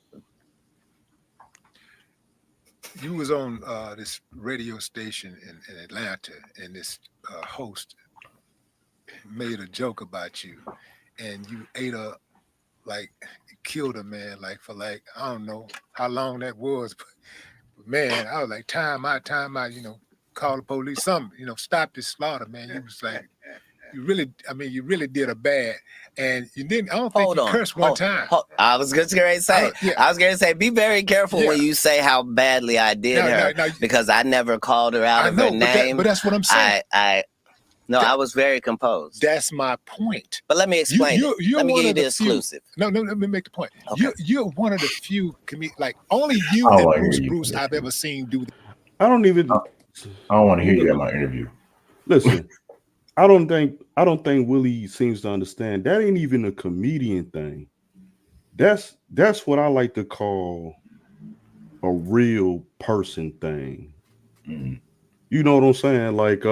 You was on this radio station in Atlanta, and this host made a joke about you, and you ate a, like, killed a man, like, for like, I don't know how long that was, but man, I was like, time out, call the police, something, stop this slaughter, man. You was like, you really did a bad, and you didn't. I don't think you cursed one time. I was just going to say, I was going to say, be very careful when you say how badly I did her, because I never called her out of her name. But that's what I'm saying. I was very composed. That's my point. But let me explain. Let me give you the exclusive. No, let me make the point. Okay. You're one of the few like only you and Bruce I've ever seen do that. I don't want to hear you at my interview. Listen, I don't think Willie seems to understand that ain't even a comedian thing. That's what I like to call a real person thing. Mm-hmm. You know what I'm saying? Like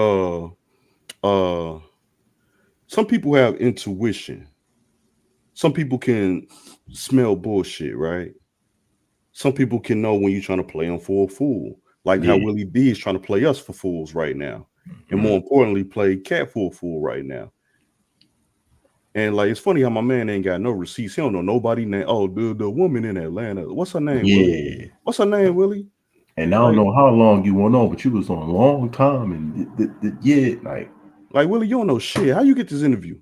some people have intuition. Some people can smell bullshit, right? Some people can know when you're trying to play them for a fool. Like how Willie D is trying to play us for fools right now. And more importantly, play Katt for a fool right now. And like it's funny how my man ain't got no receipts. He don't know nobody name. Oh, the woman in Atlanta. What's her name? Yeah. Willie? What's her name, Willie? And I don't know how long you went on, but you was on a long time. And like Willie, you don't know shit. How you get this interview?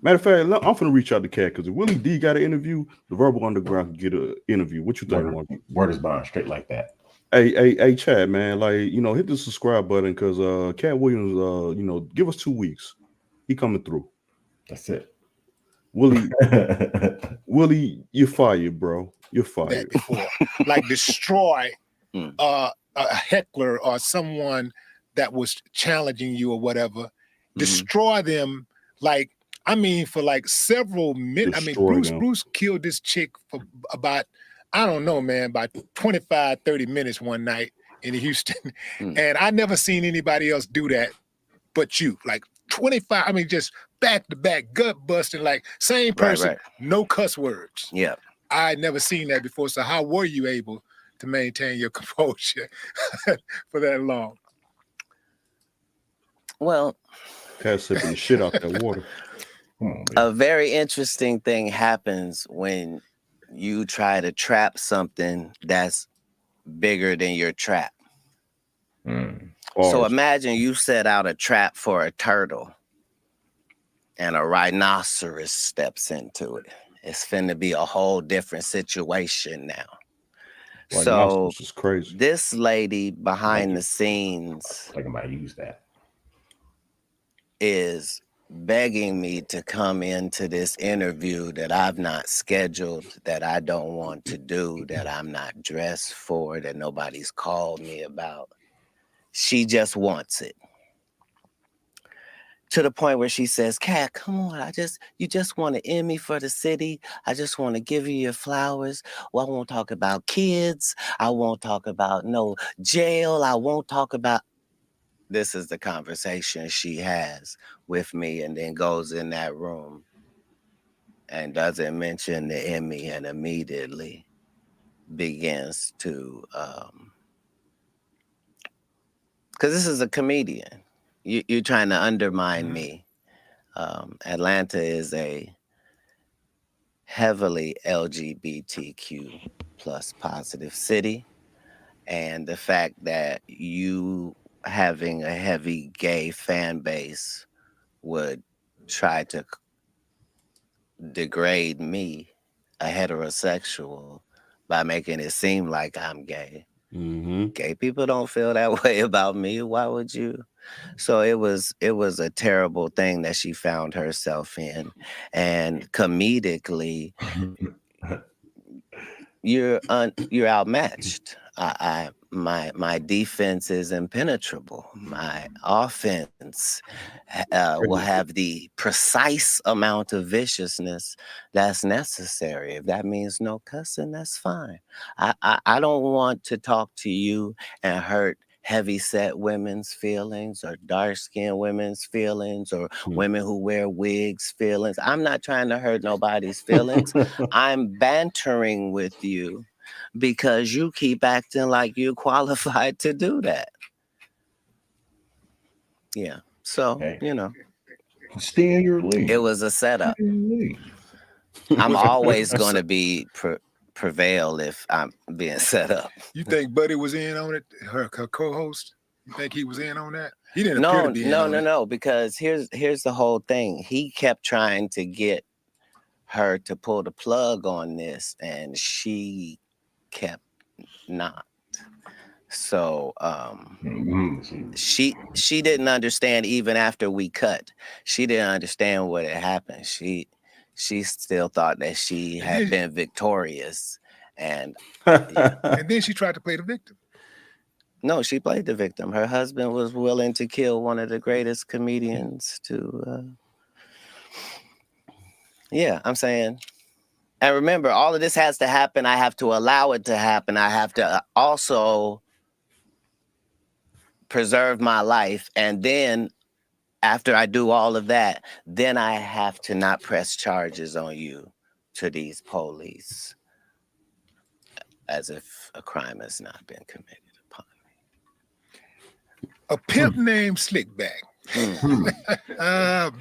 Matter of fact, I'm finna reach out to Katt because if Willie D got an interview, the Verbal Underground can get an interview. What you think? Word is bond straight like that. Hey, Chad, man, like, hit the subscribe button because Katt Williams, give us 2 weeks. He coming through. That's it. Willie, you're fired, bro. You're fired. Before. Like destroy a heckler or someone that was challenging you or whatever. Destroy them, like, for like several minutes. Bruce killed this chick for about, I don't know, man, about 25, 30 minutes one night in Houston. And I never seen anybody else do that but you. Like 25, just back to back, gut busting, like same person, no cuss words. Yeah. I never seen that before. So how were you able to maintain your composure for that long? Well, Katt sipping the shit out that water. A very interesting thing happens when you try to trap something that's bigger than your trap. So imagine you set out a trap for a turtle and a rhinoceros steps into it. It's finna be a whole different situation now. So is crazy. This lady behind the scenes I might use that. is begging me to come into this interview that I've not scheduled, that I don't want to do, that I'm not dressed for, that nobody's called me about. She just wants it. To the point where she says, Katt, come on, you just want to end me for the city. I just want to give you your flowers. Well, I won't talk about kids. I won't talk about no jail. I won't talk about. This is the conversation she has with me, and then goes in that room and doesn't mention the Emmy and immediately begins to, because this is a comedian. You're trying to undermine me. Atlanta is a heavily LGBTQ plus positive city. And the fact that you having a heavy gay fan base would try to degrade me, a heterosexual, by making it seem like I'm gay. Gay people don't feel that way about me. Why would you? So it was a terrible thing that she found herself in. And comedically, you're outmatched. My defense is impenetrable. My offense will have the precise amount of viciousness that's necessary. If that means no cussing, that's fine. I don't want to talk to you and hurt heavy-set women's feelings or dark-skinned women's feelings or women who wear wigs feelings. I'm not trying to hurt nobody's feelings. I'm bantering with you because you keep acting like you're qualified to do that. Yeah. So, stay in your lane. It was a setup. I'm always going to prevail if I'm being set up. You think Buddy was in on it? Her co-host? You think he was in on that? He didn't appear to be in on it. No, because here's the whole thing. He kept trying to get her to pull the plug on this, and she kept not. So she didn't understand even after we cut. She didn't understand what had happened. She still thought that she had been victorious, and and then she tried to play the victim. No, she played the victim. Her husband was willing to kill one of the greatest comedians to. Yeah, I'm saying. And remember, all of this has to happen. I have to allow it to happen. I have to also preserve my life. And then after I do all of that, then I have to not press charges on you to these police as if a crime has not been committed upon me. A pimp named Slickback.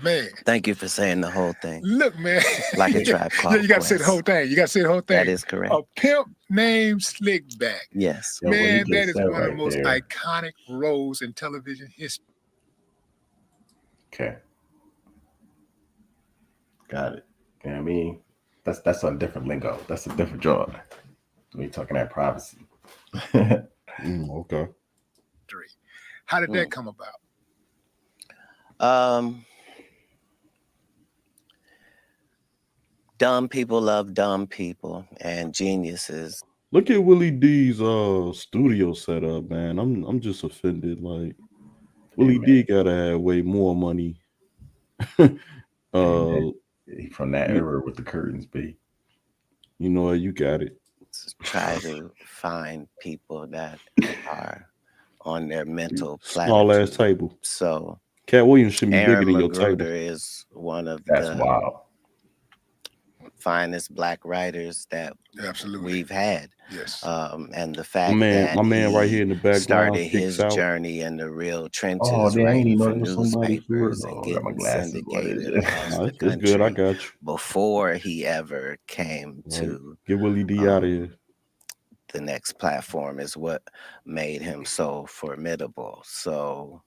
Man. Thank you for saying the whole thing. Look, man. Like a Tribe Called Quest. You got to say the whole thing. That is correct. A pimp named Slickback. Yes. Man, that is one of the most iconic roles in television history. Okay. Got it. You know what I mean? That's a different lingo. That's a different draw. We talking that privacy. Okay. How did that come about? Dumb people love dumb people, and geniuses. Look at Willie D's studio setup, man. I'm just offended. Like Willie D gotta have way more money. From that era with the curtains, B. You know, you got it. Try to find people that are on their mental small ass table. So Katt Williams should be Aaron bigger than your table. is one of That's the wild. finest black writers that we've had. Yes. And the fact my man right here in the background started his journey in the real trenches, writing for newspapers and getting syndicated across the country. It's good. I got you. Before he ever came to get Willie D out of here. The next platform is what made him so formidable. So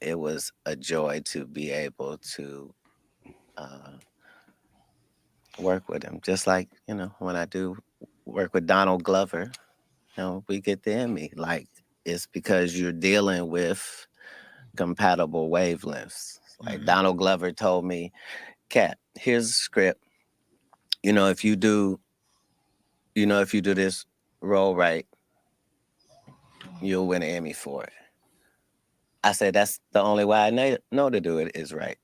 it was a joy to be able to work with him. Just like, when I do work with Donald Glover, we get the Emmy. Like, it's because you're dealing with compatible wavelengths. Like Donald Glover told me, Katt, here's a script. If you do this role right, you'll win an Emmy for it. I said, that's the only way I know to do it is right.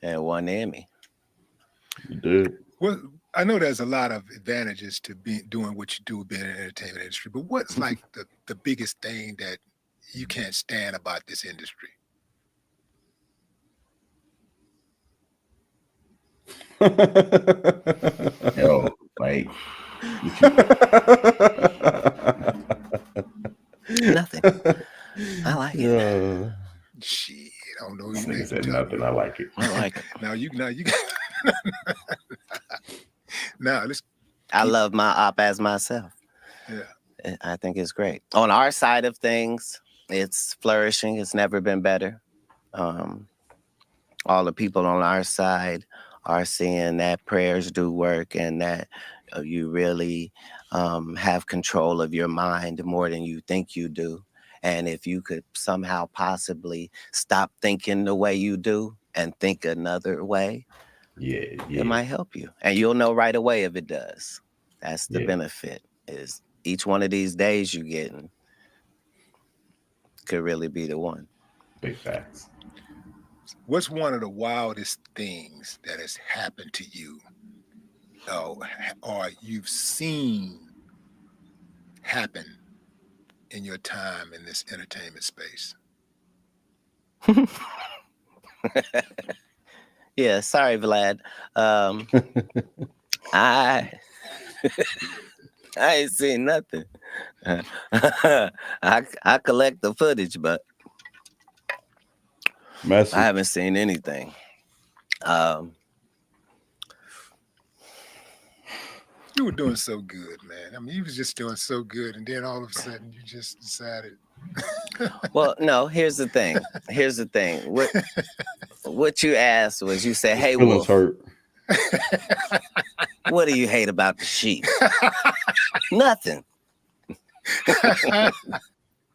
And won the Emmy. You did. Well, I know there's a lot of advantages to doing what you do, being in the entertainment industry, but what's like the biggest thing that you can't stand about this industry? Yo, like nothing. I like it. Shit, I don't know. You said nothing. I like it. I like it. Now you. Now let's. I love my op as myself. Yeah, I think it's great. On our side of things, It's flourishing. It's never been better. All the people on our side are seeing that prayers do work, and that you really have control of your mind more than you think you do. And if you could somehow possibly stop thinking the way you do and think another way, it might help you. And you'll know right away if it does. That's the benefit, is each one of these days you're getting could really be the one. Big facts. What's one of the wildest things that has happened to you, or you've seen happen in your time in this entertainment space? Yeah, sorry, Vlad. I ain't seen nothing. I collect the footage, but Massive. I haven't seen anything. You were doing so good, man. I mean, you was just doing so good, and then all of a sudden you just decided. Well, no, here's the thing. What you asked was, you said, "Hey, Feelings Wolf, hurt. what do you hate about the sheep?" Nothing.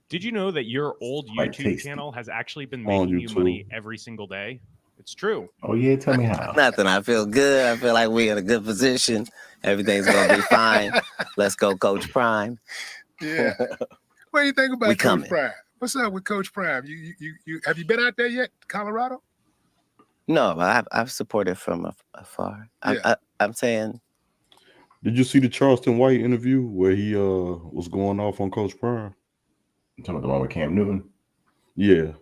Did you know that your old Quite YouTube tasty. channel has actually been On making you YouTube. money every single day? It's true. Oh yeah, tell me how. Nothing. I feel good. I feel like we're in a good position. Everything's gonna be fine. Let's go, Coach Prime. Yeah. What do you think about We Coach coming. Prime? What's up with Coach Prime? You have you been out there yet, Colorado? No, I've supported from afar. Yeah. I'm saying, Did you see the Charleston White interview where he was going off on Coach Prime? You talking about the one with Cam Newton? Yeah.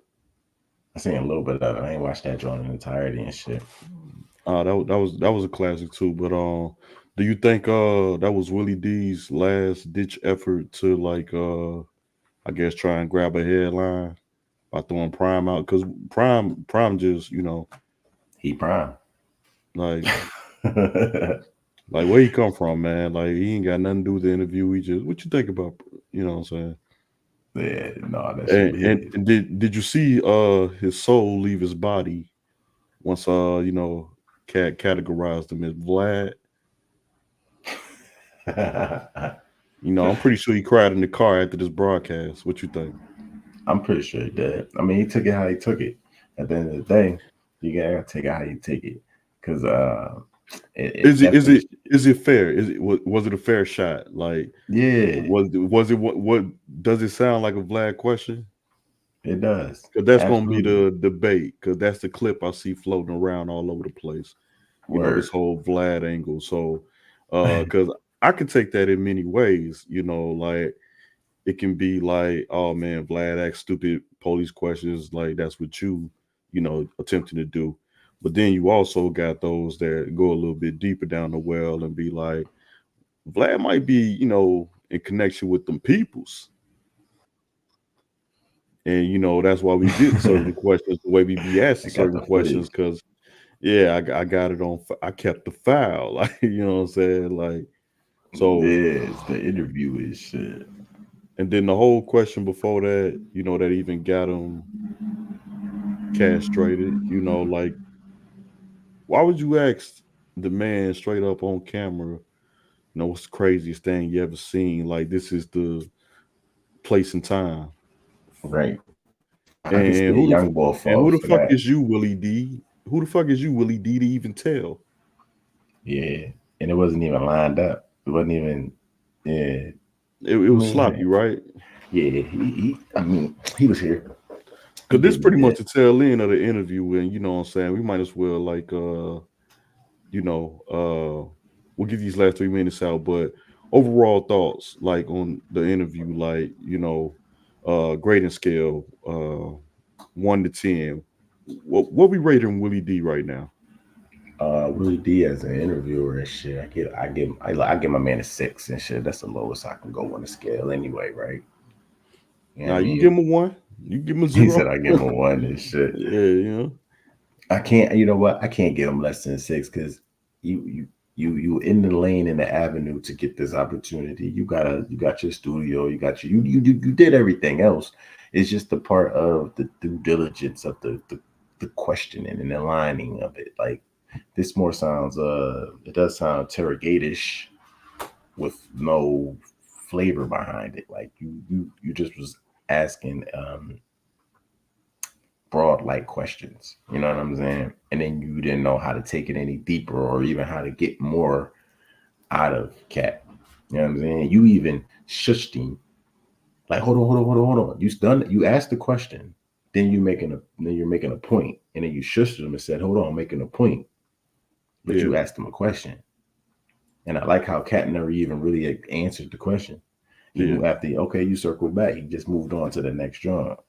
I seen a little bit of it. I ain't watched that joint in entirety and shit. That was a classic too. But do you think that was Willie D's last ditch effort to, like, I guess, try and grab a headline by throwing Prime out? Because Prime just, He Prime. like like where he come from, man? Like, he ain't got nothing to do with the interview. He just, what you think about, you know what I'm saying? Yeah, no, that shit was hit. And did you see his soul leave his body once Katt categorized him as Vlad? I'm pretty sure he cried in the car after this broadcast. What you think? I'm pretty sure he did. I mean, he took it how he took it. At the end of the day, you gotta take it how you take it. Because is it fair? Was it a fair shot? Like, yeah, was it what does it sound like a Vlad question? It does. Because that's gonna be the debate. Because that's the clip I see floating around all over the place. This whole Vlad angle. So, because I can take that in many ways. Like, it can be like, oh man, Vlad asks stupid police questions. Like, that's what you attempting to do. But then you also got those that go a little bit deeper down the well and be like, Vlad might be, in connection with them peoples. And, that's why we get certain questions the way we be asking certain questions. Because, yeah, I got it on. I kept the file. Like, you know what I'm saying? Like, so. Yeah, it's the interview is shit. And then the whole question before that, that even got him castrated, like, why would you ask the man straight up on camera, what's the craziest thing you ever seen? Like, this is the place and time. Right. And who the fuck is you, Willie D? Who the fuck is you, Willie D, to even tell? Yeah. And it wasn't even lined up. It wasn't even, yeah. It was sloppy, right? Yeah. He was here. Because this pretty much the tail end of the interview, and you know what I'm saying, we might as well, like, we'll give these last 3 minutes out, but overall thoughts, like, on the interview, like, grading scale, 1 to 10. What we rating Willie D right now? Willie D as an interviewer and shit, I give my man a 6 and shit. That's the lowest I can go on the scale anyway, right? You give him a 1. You give him a 0. He said I give him a 1 and shit. Yeah, I can't. You know what? I can't give him less than 6 because you you in the lane in the avenue to get this opportunity. You got your studio, you got you did everything else. It's just the part of the due diligence of the questioning and aligning of it. Like this more sounds it does sound interrogatish with no flavor behind it. Like you just was asking broad like questions, you know what I'm saying? And then you didn't know how to take it any deeper or even how to get more out of Katt. You know what I'm saying? You even shushed him. Like, hold on. You asked the question, then you're making a point, and then you shushed him and said, hold on, I'm making a point. But you asked him a question. And I like how Katt never even really answered the question. He moved after, okay, you circled back. He just moved on to the next job.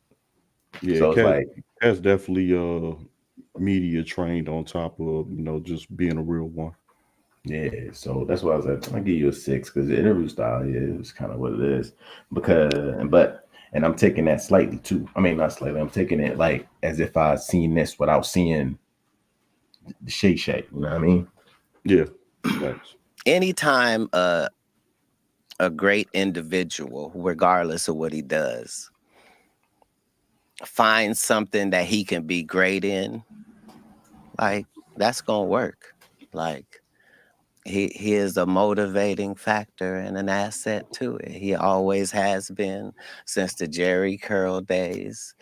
Yeah, so it's like Katt's definitely media trained on top of, you know, just being a real one. Yeah, so that's why I was like, I'll give you a 6 because the interview style, it's kind of what it is. And I'm taking that slightly too. I mean, not slightly. I'm taking it like as if I seen this without seeing the shake. You know what I mean? Yeah. Thanks. Anytime a great individual, regardless of what he does, finds something that he can be great in, like that's gonna work. Like he is a motivating factor and an asset to it. He always has been since the Jerry Curl days.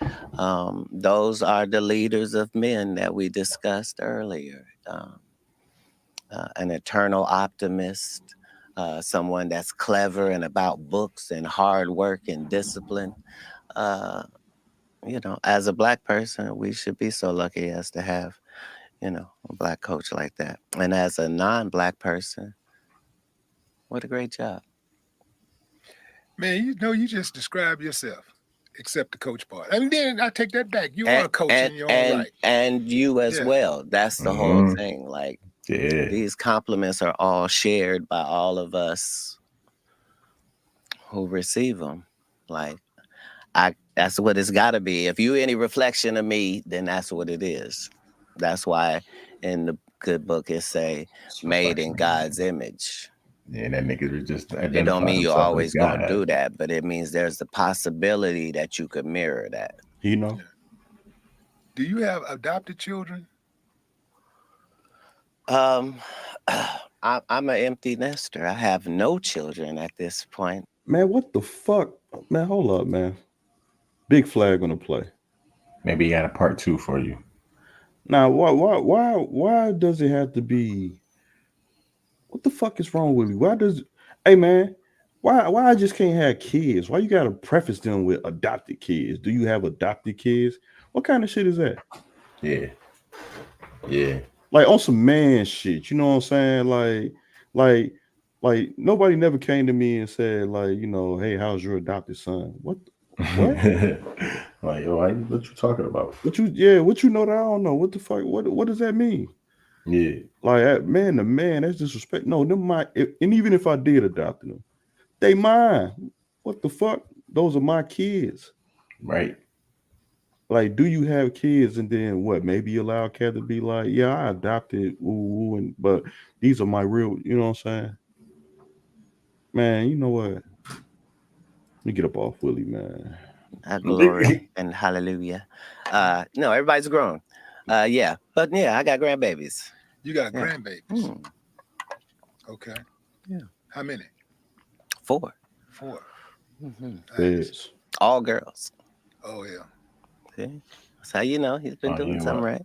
Those are the leaders of men that we discussed earlier. An eternal optimist, someone that's clever and about books and hard work and discipline. You know, as a Black person, we should be so lucky as to have, you know, a Black coach like that. And as a non-Black person, what a great job. Man, you know, you just described yourself, except the coach part. And then I take that back. You are a coach in your own right. And you as well. That's the whole thing. Like, these compliments are all shared by all of us who receive them. Like, that's what it's got to be. If you any reflection of me, then that's what it is. That's why in the good book it say made in God's image. Yeah, that nigga just it don't mean you're always gonna do that, but it means there's the possibility that you could mirror that. You know. Do you have adopted children? I'm an empty nester. I have no children at this point. Man, what the fuck? Man, hold up, man. Big flag on the play. Maybe he had a part 2 for you. Now, why does it have to be? What the fuck is wrong with me? Hey man, why I just can't have kids? Why you gotta preface them with adopted kids? Do you have adopted kids? What kind of shit is that? Yeah. Like on some man shit, you know what I'm saying? Like nobody never came to me and said, like, you know, hey, how's your adopted son? What? Like, yo, what you talking about? What you know that I don't know? What the fuck? What does that mean? Yeah. Like, man to man, that's disrespect. No, and even if I did adopt them, they mine. What the fuck? Those are my kids. Right. Like, do you have kids and then what? Maybe you allow a cat to be like, yeah, I adopted, but these are my real, you know what I'm saying? Man, you know what? Let me get up off Willie, man. Glory and hallelujah. No, everybody's grown. Yeah, but yeah, I got grandbabies. You got grandbabies? Okay. Yeah. How many? 4. 4. Mm-hmm. Nice. All girls. Oh yeah. See? That's how you know he's been doing something right.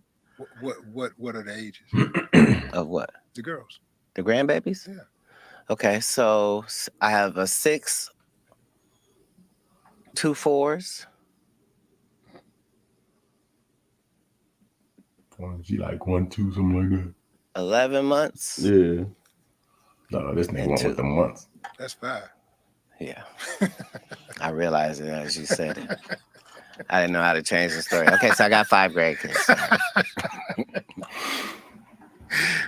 What are the ages? Of what? The girls. The grandbabies? Yeah. Okay, so I have a 6, 2 4s. She like 1, 2, something like that. 11 months. Yeah. No, this nigga went with the months. That's 5. Yeah. I realized it as you said it. I didn't know how to change the story. Okay, so I got 5 grandkids.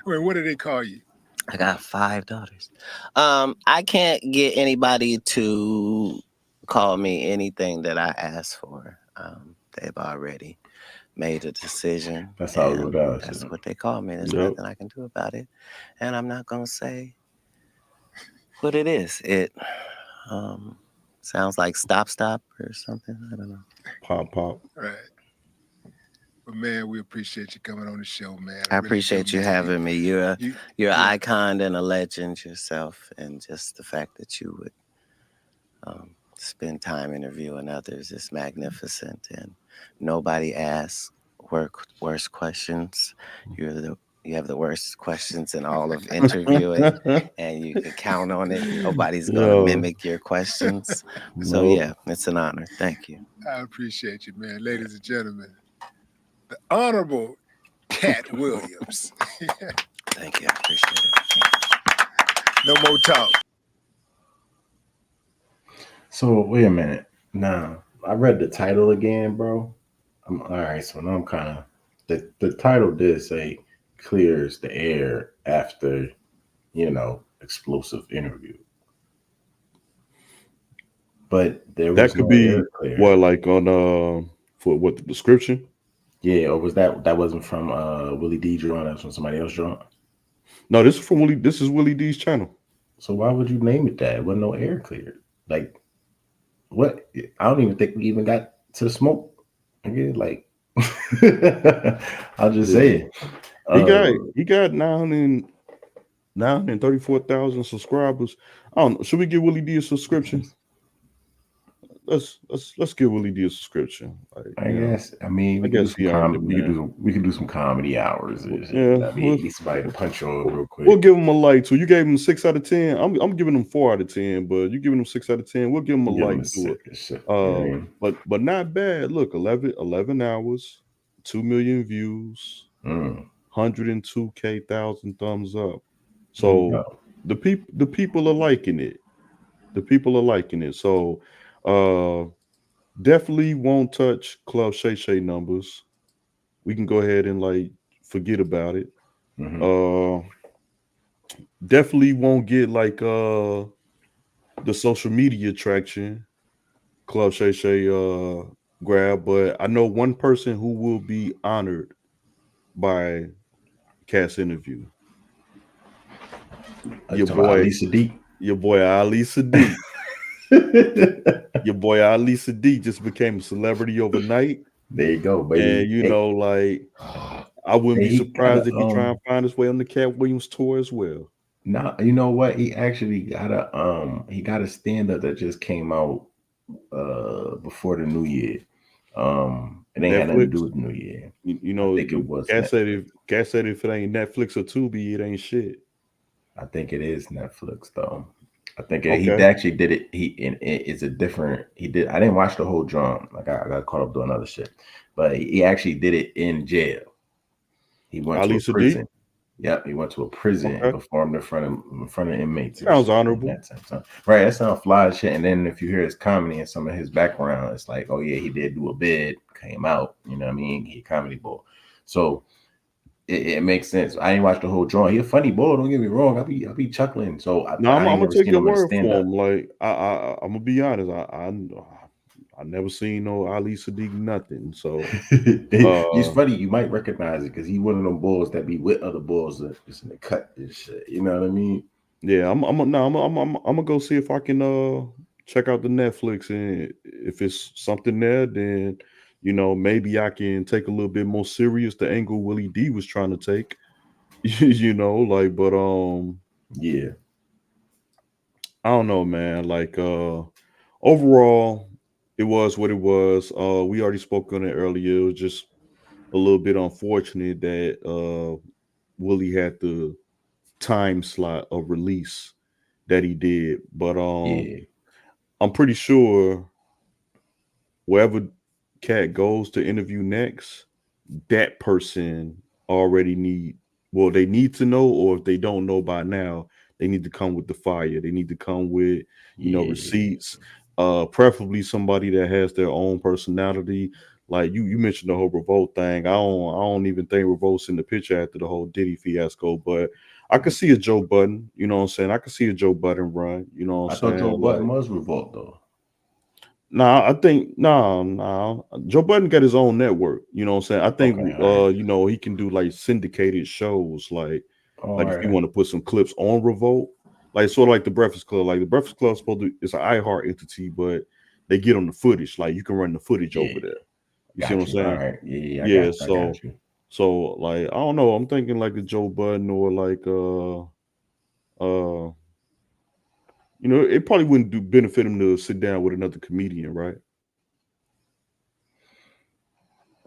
Wait, what do they call you? I got 5 daughters. I can't get anybody to call me anything that I ask for. They've already made a decision. That's how it goes. That's what they call me. There's nothing I can do about it. And I'm not going to say what it is. It sounds like stop or something. I don't know. Pop. Right. But man, we appreciate you coming on the show, man. I appreciate you having me. You're an icon and a legend yourself, and just the fact that you would spend time interviewing others is magnificent. And nobody asks worse questions. You have the worst questions in all of interviewing, and you can count on it. Nobody's gonna mimic your questions. So yeah, it's an honor. Thank you. I appreciate you, man. Ladies and gentlemen, the Honorable Katt Williams. Thank you. I appreciate it. No more talk. So wait a minute. Now I read the title again, bro. All right. So now I'm kind of the title did say clears the air after, explosive interview. But there was that could be what, like on for what the description? Yeah, or was that wasn't from Willie D drawing? That's from somebody else drawing. No, this is from Willie. This is Willie D's channel. So why would you name it that? It wasn't no air cleared. Like, what? I don't even think we even got to the smoke. Again, like, I'll just say it. He got 934,000 subscribers. I don't know. Should we give Willie D a subscription? Let's give Willie D a subscription. Like, I guess. I mean, we could do some comedy hours. Yeah, need somebody to punch on real quick. We'll give him a like too. You gave him 6 out of 10. I'm giving him 4 out of 10, but you giving him 6 out of 10. We'll give him a like to it. But not bad. Look, 11 hours, 2 million views, 102,000 thumbs up. So the people are liking it. The people are liking it. So definitely won't touch Club Shay Shay numbers. We can go ahead and like forget about it. Definitely won't get like the social media traction Club Shay Shay grab, but I know one person who will be honored by Katt's interview. Your boy Ali Sadiq. Your boy Ali Sadiq. Your boy Ali Sadiq just became a celebrity overnight. There you go, baby. And like, I wouldn't be surprised if he try and find his way on the Katt Williams tour as well. No, you know what? He actually got a stand-up that just came out before the new year. It ain't had nothing to do with the new year. I think it was. Katt said if it ain't Netflix or Tubi, it ain't shit. I think it is Netflix though. I think he actually did it. It's a different. He did. I didn't watch the whole drum. Like I got caught up doing other shit. But he actually did it in jail. He went to a prison. Yep, he went to a prison and performed in front of inmates. Sounds honorable. Right, that sounds fly as shit. And then if you hear his comedy and some of his background, it's like, oh yeah, he did do a bid, came out. You know what I mean? He a comedy boy. So it makes sense. I ain't watched the whole drawing. He a funny boy. Don't get me wrong. I'll be chuckling. So I'm gonna take your word for him. Like I'm gonna be honest. I never seen no Ali Sadiq nothing. So he's funny. You might recognize it because he one of them boys that be with other boys just in the cut and shit. You know what I mean? Yeah, I'm gonna go see if I can check out the Netflix, and if it's something there, then maybe I can take a little bit more serious the angle Willie D was trying to take. Yeah. I don't know, man. Like overall, it was what it was. We already spoke on it earlier. It was just a little bit unfortunate that Willie had the time slot of release that he did. But I'm pretty sure wherever Katt goes to interview next, that person already they need to know, or if they don't know by now, they need to come with the fire. They need to come with receipts. Preferably somebody that has their own personality. Like you mentioned the whole Revolt thing. I don't even think Revolt's in the picture after the whole Diddy fiasco, but I could see a Joe Budden, you know what I'm saying? I could see a Joe Budden run, you know what I'm saying? I thought Joe Budden was Revolt though. Nah, I think no. Joe Budden got his own network. You know what I'm saying? I think Okay, all right. you know, he can do like syndicated shows, like All if you right. want to put some clips on Revolt, like sort of like the Breakfast Club. Like the Breakfast Club is supposed to it's an iHeart entity, but they get on the footage. Like you can run the footage Yeah, over there. You see what I'm got you. All saying? right. Yeah, Yeah. I got you. So like I don't know. I'm thinking like a Joe Budden or like you know, it probably wouldn't do benefit him to sit down with another comedian, right?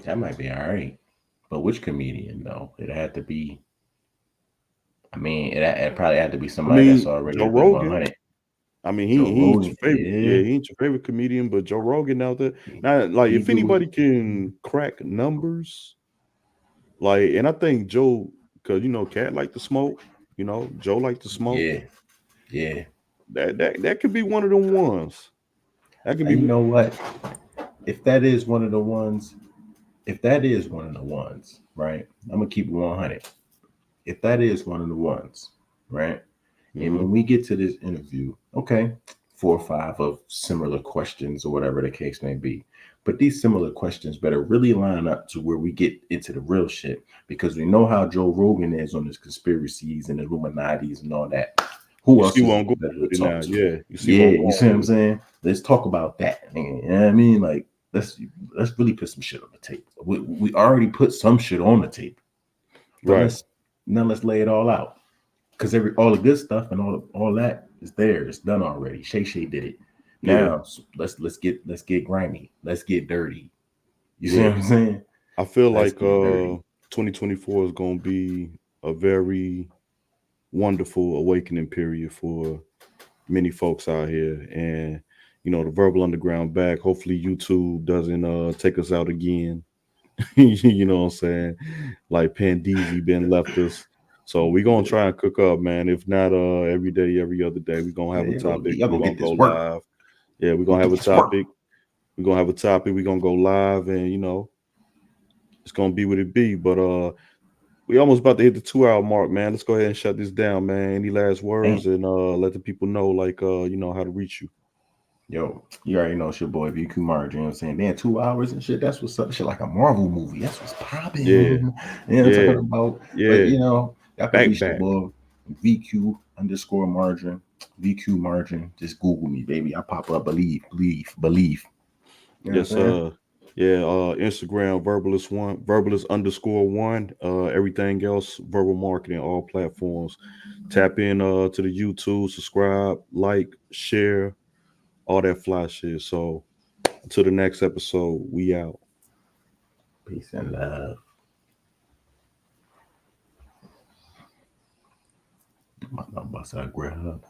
That might be all right. But which comedian though? It had to be. I mean, it probably had to be I somebody that's mean, already Joe a good Rogan. 100. I mean, Joe he ain't Rogan, your favorite. Yeah, yeah, he ain't your favorite comedian, but Joe Rogan out there. Now, like, he if do. anybody can crack numbers, like, and I think Joe, because you know, Cat like to smoke. You know, Joe like to smoke. Yeah, yeah. That could be one of them ones. That could And you be. know what? If that is one of the ones, right? I'm gonna keep it 100. If that is one of the ones, right? And Mhm. when we get to this interview, okay, 4 or 5 of similar questions or whatever the case may be. But these similar questions better really line up to where we get into the real shit, because we know how Joe Rogan is on his conspiracies and Illuminati's and all that. Who You else see is where I'm going better to with it talk now? to? Yeah, you see where Yeah, I'm you going see what I'm with it. saying? Let's talk about that, nigga. You know what I mean? Like, let's really put some shit on the table. We already put some shit on the table, but Right. let's lay it all out, because all the good stuff and all that is there. It's done already. Shay did it. Yeah. Now let's get grimy. Let's get dirty. You see Yeah. what I'm saying? I feel Let's like get dirty. 2024 is going to be a very wonderful awakening period for many folks out here, and you know, the Verbal Underground back. Hopefully YouTube doesn't take us out again. You know what I'm saying? Like Pandeezy been left us. So we're gonna try and cook up, man. If not every day, every other day, we're gonna have a topic. Y'all We're gonna gonna get go this work. live. Yeah, we're Gonna gonna have get a this work. topic. We're gonna have a topic. We're gonna go live, and you know, it's gonna be what it be. But we almost about to hit the 2 hour mark, man. Let's go ahead and shut this down, man. Any last words, Damn. and let the people know, like you know, how to reach you. Yo, you already know it's your boy VQ Margrine. You know what I'm saying? Then 2 hours and shit. That's what's up. Shit like a Marvel movie. That's what's popping. Yeah, You know what I'm yeah, talking about? But yeah. you know, y'all can reach the Back. boy VQ _margin. VQ margin. Just Google me, baby. I pop up. Believe. You know what I'm Yes, saying? yeah, Instagram Verbalist _1, everything else, verbal marketing, all platforms. Tap in to the YouTube, subscribe, like, share, all that fly shit. So until the next episode, we out. Peace and love. I'm about to grab.